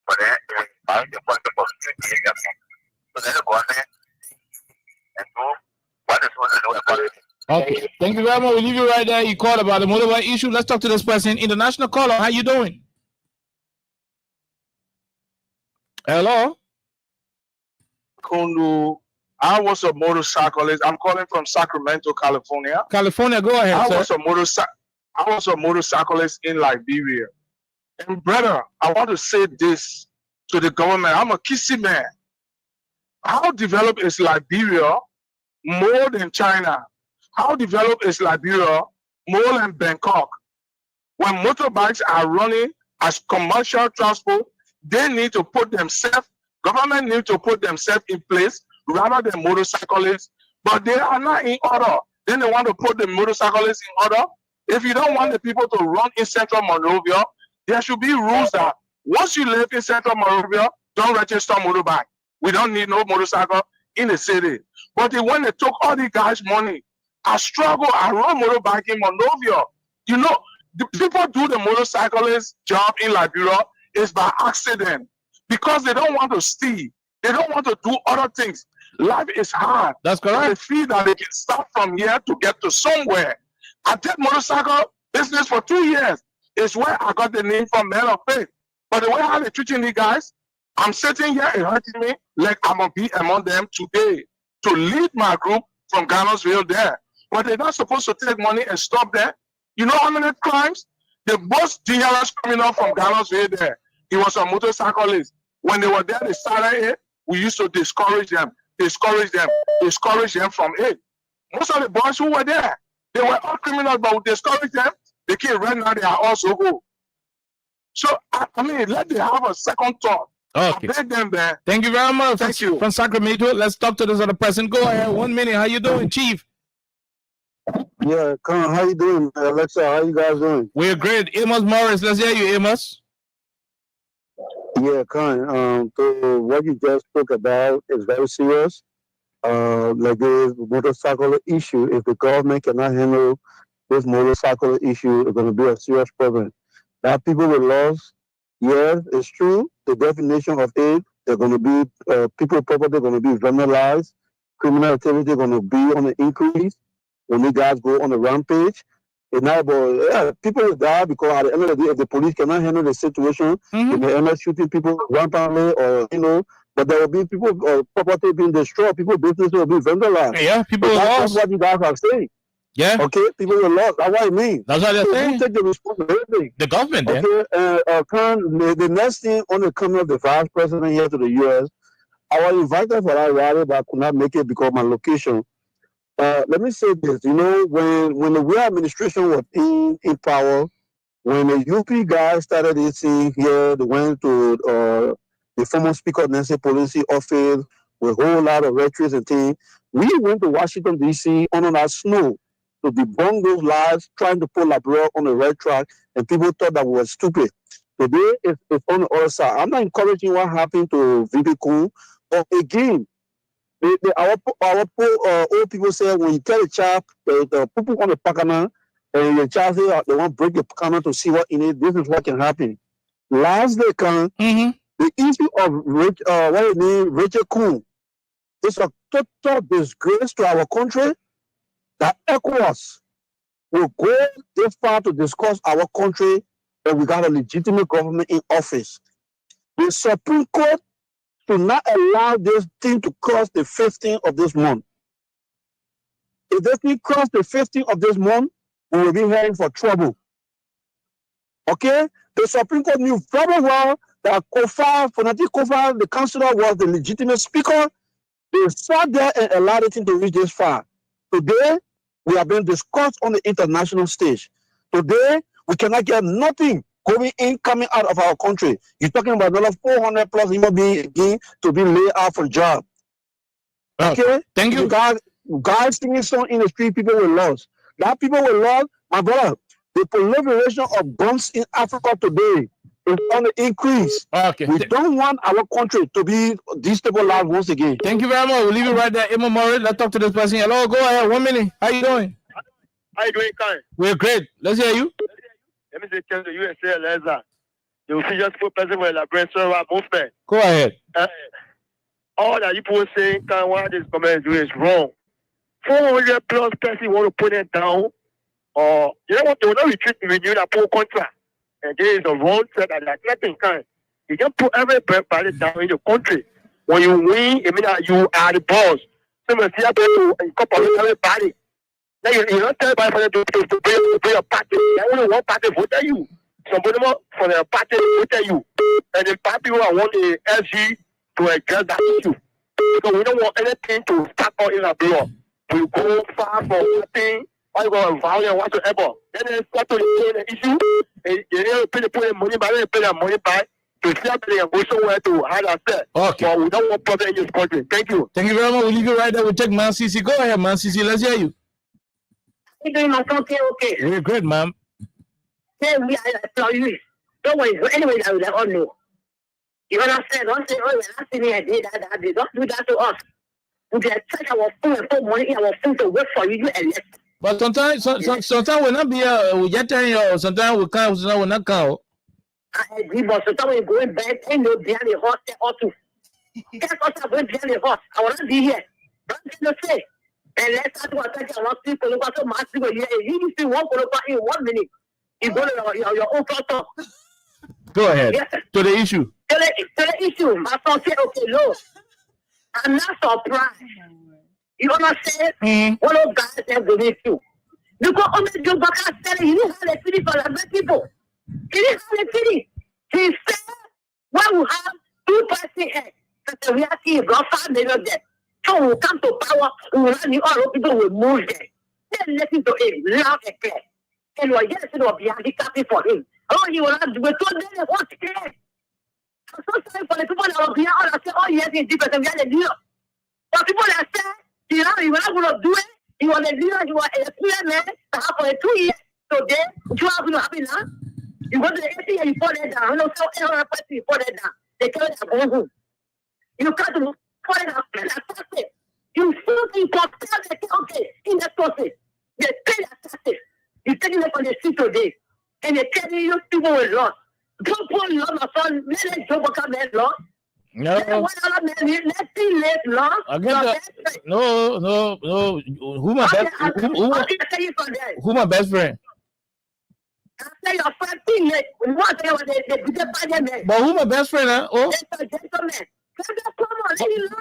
E: for that. I think the point of security is careful. So then go ahead and do what is supposed to do about it.
G: Okay, thank you very much. We'll leave you right there. You called about the motorbike issue. Let's talk to this person. International caller, how you doing? Hello?
L: Kundu, I was a motorcyclist. I'm calling from Sacramento, California.
G: California, go ahead,
L: I
G: sir.
L: was a motorcycle. I was a motorcyclist in Liberia. And brother, I want to say this to the government. I'm a Kisi man. How developed is Liberia more than China? How developed is Liberia more than Bangkok? When motorbikes are running as commercial transport, they need to put themselves, government need to put themselves in place rather than motorcyclists, but they are not in order. Then they want to put the motorcyclists in order. If you don't want the people to run in Central Monrovia, there should be rules that once you live in Central Monrovia, don't register motorbike. We don't need no motorcycle in the city. But when they took all the guys' money, I struggle, I run motorbike in Monrovia. You know, the people do the motorcyclist job in Liberia is by accident because they don't want to steal. They don't want to do other things. Life is hard.
G: That's correct.
L: They feel that they can start from here to get to somewhere. I did motorcycle business for 2 years. It's where I got the name from Man of Faith. But the way how they treating the guys, I'm sitting here and hurting me like I'm going to be among them today to lead my group from Garnersville there. But they're not supposed to take money and stop there. You know how many crimes? The most dangerous criminal from Garnersville there, he was a motorcyclist. When they were there, they started it. We used to discourage them from it. Most of the boys who were there, they were all criminals, but we discouraged them. They came right now, they are also good. So, I mean, let them have a second thought.
G: Okay.
L: I beg them there.
G: Thank you very much.
L: Thank you.
G: From Sacramento. Let's talk to this other person. Go ahead. 1 minute. How you doing, Chief?
M: Yeah, Con, how you doing, Alexa? How you guys doing?
G: We're great. Amos Morris, let's hear you, Amos.
M: Yeah, Con. So what you just spoke about is very serious. Like this motorcycle issue, if the government cannot handle this motorcycle issue, it's going to be a serious problem. That people will lose. Yes, it's true. The definition of it, they're going to be people property going to be vandalized. Criminal activity going to be on the increase. When you guys go on a rampage, and now, people will die because at the end of the day, if the police cannot handle the situation, they may end up shooting people rampantly, or but there will be people property being destroyed, people business will be vandalized.
G: Yeah, people will
M: that's what you guys are saying.
G: Yeah.
M: Okay, people will lose. That's what I mean.
G: That's what they're saying.
M: Take the responsibility.
G: The government, then.
M: Okay, the next thing on the coming of the vice president here to the U.S., I was invited for that rally, but I could not make it because of my location. Let me say this, when the Weir administration was in power, when the UP guys started this thing here, they went to the former Speaker of Nancy Pelosi office with a whole lot of rhetoric and things. We went to Washington, D.C. on that snow to debunk those lies, trying to put Liberia on the right track, and people thought that we were stupid. Today, it's on the other side. I'm not encouraging what happened to VP Coon, but again, our old people say when you tell a child the people on the pakana and your child say they want to break the pakana to see what in it, this is what can happen. Last day, the issue of Rachel Coon is a total disgrace to our country that ECOWAS will go this far to discuss our country and we got a legitimate government in office. The Supreme Court to not allow this thing to cross the 15th of this month. If this thing cross the 15th of this month, we will be heading for trouble. Okay? The Supreme Court knew very well that Fonati Kofa, the councillor, was the legitimate speaker. They sat there and allowed it to reach this far. Today, we are being discussed on the international stage. Today, we cannot get nothing going in, coming out of our country. You're talking about another 400 plus human beings again to be laid out for job. Okay?
G: Thank you.
M: Guys singing song in the street, people will lose. That people will lose, my brother, the proliferation of guns in Africa today is on the increase.
G: Okay.
M: We don't want our country to be destabilized once again.
G: Thank you very much. We'll leave it right there. Emma Morris, let's talk to this person. Hello, go ahead. 1 minute. How you doing?
N: How you doing, Kai?
G: We're great. Let's hear you.
N: Let me say to the USA, Eliza, the official spokesperson for the Liberation movement.
G: Go ahead.
N: All that people saying, Kai, what this government is doing is wrong. 400 plus person want to put it down, or you know what, they will not renew that poor contract. And there is a wrong set that there's nothing, Kai. You can put everybody down in the country. When you win, it means that you are the boss. So we see to incorporate everybody. Now you don't tell everybody for them to pay your party. Only one party voted you. Somebody more for the party voted you. And the party will want the SG to address that issue. Because we don't want anything to start out in a blood. We go far from nothing. All you go violent whatsoever. Then they start to the issue. And they don't pay the money back. They pay their money back to see how they can go somewhere to hide ourselves.
G: Okay.
N: But we don't want problem in this country. Thank you.
G: Thank you very much. We'll leave you right there. We'll take Man CC. Go ahead, Man CC. Let's hear you.
D: Okay.
G: Very good, ma'am.
D: Then we are employees. Don't worry. Anyway, I will all know. You understand? Don't say, oh, you're not seeing me. I did that. Don't do that to us. We can take our food and put money in our food to work for you and less.
G: But sometimes we'll not be we get telling sometimes we can't, we'll not come.
D: I agree, but sometimes we're going back and no behind the horse or two. That's what I'm going behind the horse. I want to be here. Don't you say? And let's start to attack our people. Look at the mass people here. You see one in 1 minute. You go to your own photo.
G: Go ahead.
D: Yes.
G: To the issue.
D: To the issue. My son said, okay, look. I'm not surprised. You understand? One of guys have the issue. Because on the job, I said, he didn't have a city for the people. He didn't have a city. He said, when we have 2% here, the reality is not 5 million there. So we come to power, we will have all of people will move there. Then listen to him, loud and clear. And we're just going to be handicapping for him. Oh, you will have to go to them, what's clear? I'm so sorry for the people that will be out and say, oh, yes, it's different, we have the deal. But people that say, you know, you were not going to do it, you were the leader, you were a clear man, to have for 2 years. So then, you are going to happen now. You go to the 80 and you fall that down. You know, so every person you fall that down. They tell you to go home. You can't fall that down, that's it. You still think for okay, in that process, they pay their taxes. You take it on the street today, and they tell you people will lost. Don't put law, my son, let them job become that law.
G: No.
D: Let's see late law.
G: No. Who my best? Who my best friend?
D: I say your friend thing late. What they were
G: But who my best friend? Huh? Oh.
D: Gentleman.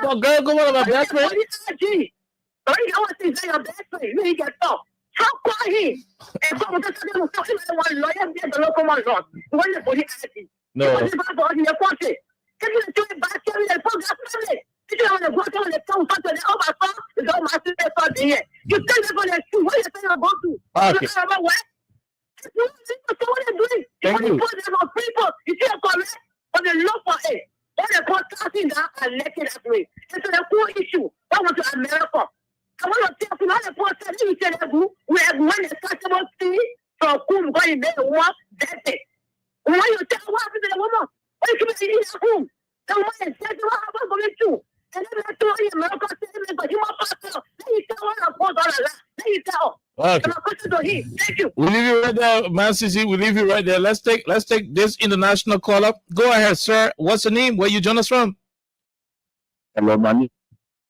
G: But girl, go on my best friend.
D: Sorry, I want to say your best friend. You get talk. How quiet? And come to tell them one lawyer get the local one law. When the police ask you.
G: No.
D: What about the country? Can you do it back here in the program? If you want to go to the town, to the over farm, it's all my sister for the year. You tell them what you what you say about to.
G: Okay.
D: You know what? You see what they're doing.
G: Thank you.
D: Put them on people. You see a comment on the law for it. All the podcasting that are elected that way. It's a poor issue. I want to America. I want to tell you, all the podcast you said that we have one customer fee from whom going to work, that's it. When you tell what happened to the woman, what you can in the home, the woman said, what happened to you? And then I told you, America, but you want to tell, then you tell what I'm going to then you tell.
G: Okay.
D: Thank you.
G: We'll leave you right there, Man CC. We'll leave you right there. Let's take this international call up. Go ahead, sir. What's the name? Where you join us from?
O: Hello, my name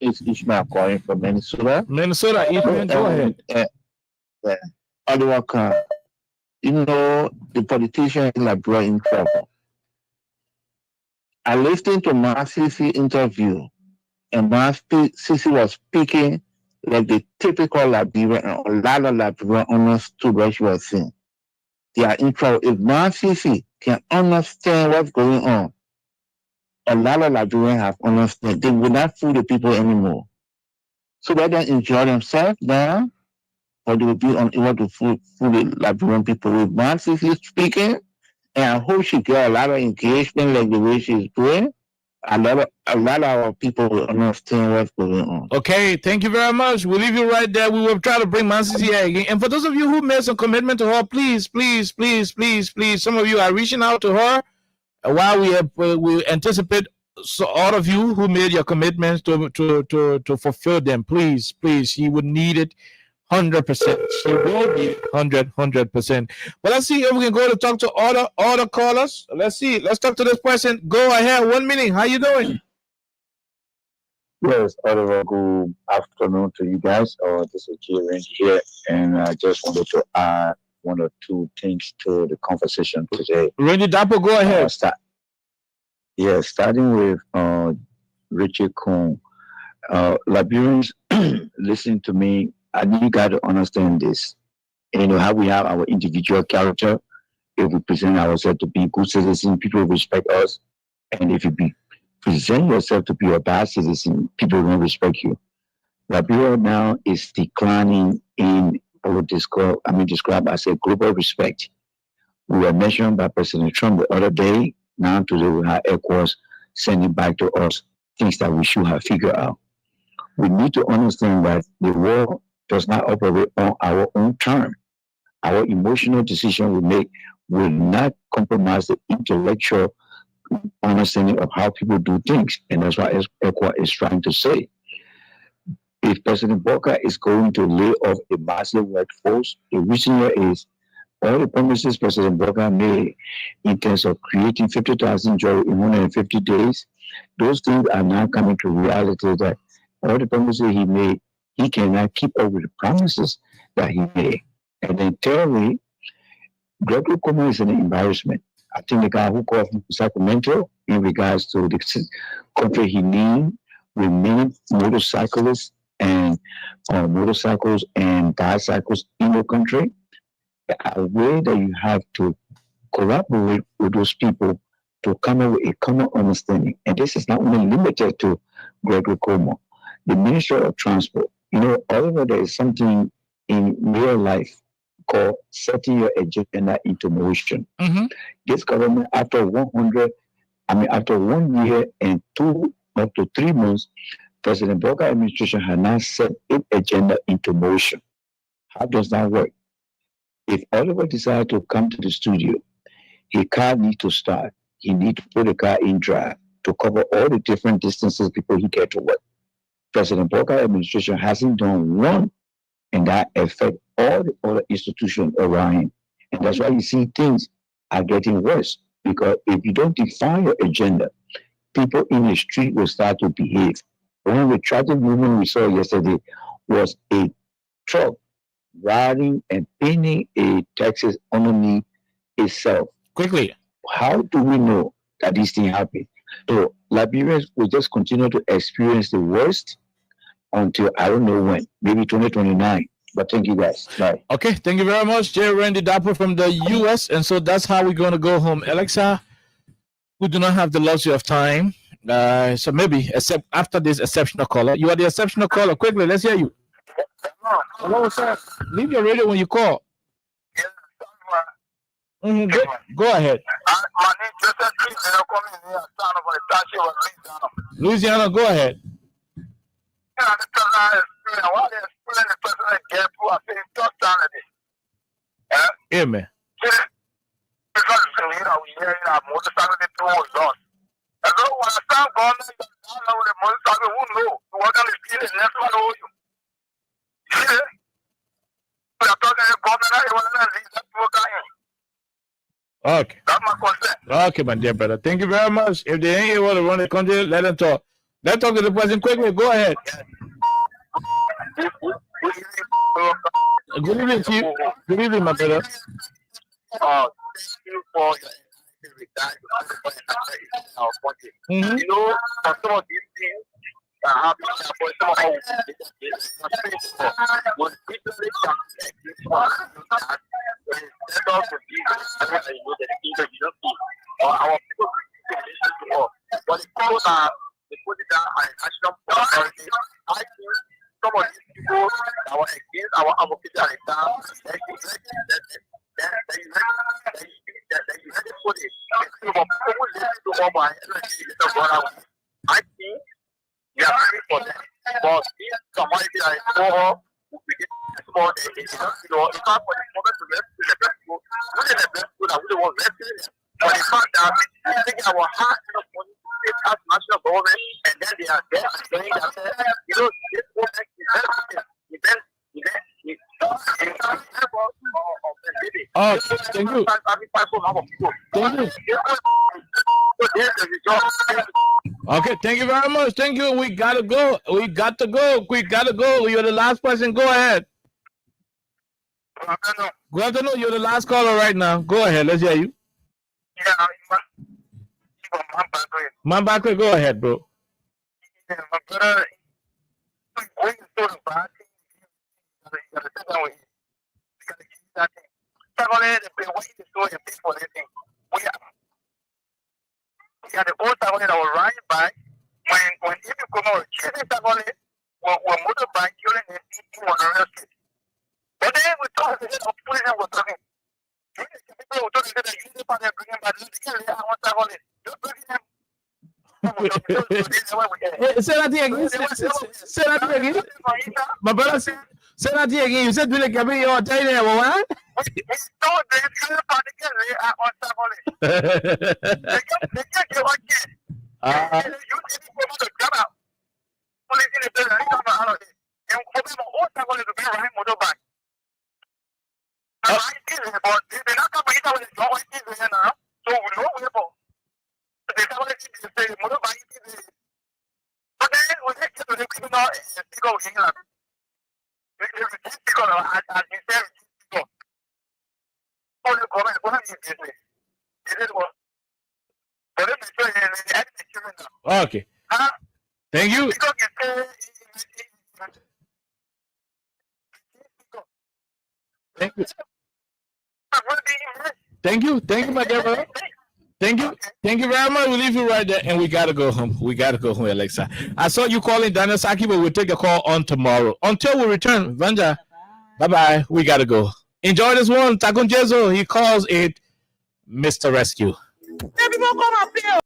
O: is Ishmael calling from Minnesota.
G: Minnesota, Ishmael, go ahead.
O: Oliver, you know, the politician in Liberia in trouble. I listened to Man CC interview, and Man CC was speaking like the typical Liberian, a lot of Liberian understood what she was saying. They are in trouble. If Man CC can understand what's going on, a lot of Liberians have understood. They will not fool the people anymore. So let them enjoy themselves now, or they will be unable to fool the Liberian people. If Man CC is speaking, and I hope she get a lot of engagement like the way she's doing, a lot of our people will understand what's going on.
G: Okay, thank you very much. We'll leave you right there. We will try to bring Man CC here again. And for those of you who made some commitment to her, please, some of you are reaching out to her while we anticipate all of you who made your commitments to fulfill them. Please, she would need it 100%. She will be 100%. But let's see if we can go to talk to all the callers. Let's see. Let's talk to this person. Go ahead. 1 minute. How you doing?
P: Yes, Oliver, good afternoon to you guys. This is Jay Range here, and I just wanted to add one or two things to the conversation today.
G: Randy Dapo, go ahead.
P: Starting with Richie Kuhn. Liberians, listen to me And you got to understand this. You know how we have our individual character. If we present ourselves to be good citizens, people respect us. And if you present yourself to be a bad citizen, people don't respect you. Liberia now is declining in what described as a global respect. We were mentioned by President Trump the other day. Now today we have ECOWAS sending back to us things that we should have figured out. We need to understand that the world does not operate on our own term. Our emotional decision we make will not compromise the intellectual understanding of how people do things. And that's what ECOWAS is trying to say. If President Boca is going to lay off a massive workforce, the reason here is all the promises President Boca made in terms of creating 50,000 jobs in 150 days, those things are now coming to reality that all the promises he made, he cannot keep up with the promises that he made. And then thirdly, Gregory Como is an embarrassment. I think the guy who called from Sacramento in regards to the country he named remain motorcyclists and motorcycles and bicycles in the country. A way that you have to collaborate with those people to come up with a common understanding. And this is not only limited to Gregory Como. The Minister of Transport, although there is something in real life called setting your agenda into motion. Mm-hmm. This government, after 1 year and 2 up to 3 months, President Boca administration has now set its agenda into motion. How does that work? If Oliver decides to come to the studio, his car needs to start. He needs to put the car in drive to cover all the different distances before he gets to work. President Boca administration hasn't done one, and that affects all the other institutions around him. And that's why you see things are getting worse, because if you don't define your agenda, people in the street will start to behave. One of the tragic movement we saw yesterday was a truck riding and pinning a Texas underneath itself.
G: Quickly.
P: How do we know that this thing happened? So Liberians will just continue to experience the worst until I don't know when, maybe 2029. But thank you guys. Bye.
G: Okay, thank you very much, J. Randy Dapper from the US. And so that's how we're going to go home. Alexa, we do not have the luxury of time. So maybe except after this exceptional caller. You are the exceptional caller. Quickly, let's hear you. Hello, sir. Leave your radio when you call. Mm-hmm. Go ahead.
Q: My name is Joseph
G: Louisiana, go ahead. Amen. Okay. Okay, my dear brother. Thank you very much. If they ain't able to run the country, let them talk. Let's talk to the president quickly. Go ahead. Good evening, Chief. Good evening, my brother.
Q: Thank you for your You know, for some of these things that happen, for some of was literally our people but they put it down as national priority. I think some of these people that were against our advocacy at the time, I think we are ready for them. But this commodity that is for we begin to support it's not for the moment to rescue the best school. Look at the best school that we want to rescue them. But the fact that we take our hard money to pay as national government and then they are there and saying that this government is event.
G: Oh, thank you. Thank you. Okay, thank you very much. Thank you. We gotta go. We got to go. You're the last person. Go ahead. Good afternoon. You're the last caller right now. Go ahead. Let's hear you. Mambakwe, go ahead, bro.
Q: for this thing. We are the old Tagore that was riding by when if you come out chasing Tagore, were motorbike killing the people on the real street. But then we thought that the opposition was talking. People were talking that the unity party are bringing back the kill I want Tagore. Just bringing them.
G: Say that again. Say that again. My brother, say that again. You said you like every your time there, what? Okay. Thank you. Thank you. Thank you. Thank you, my dear brother. Thank you. Thank you very much. We'll leave you right there. And we got to go home. We got to go home, Alexa. I saw you calling Daniel Saki, but we'll take a call on tomorrow. Until we return, Vanja, bye-bye. We got to go. Enjoy this one. Takunjezo, he calls it Mr. Rescue.
A: Everyone come up here.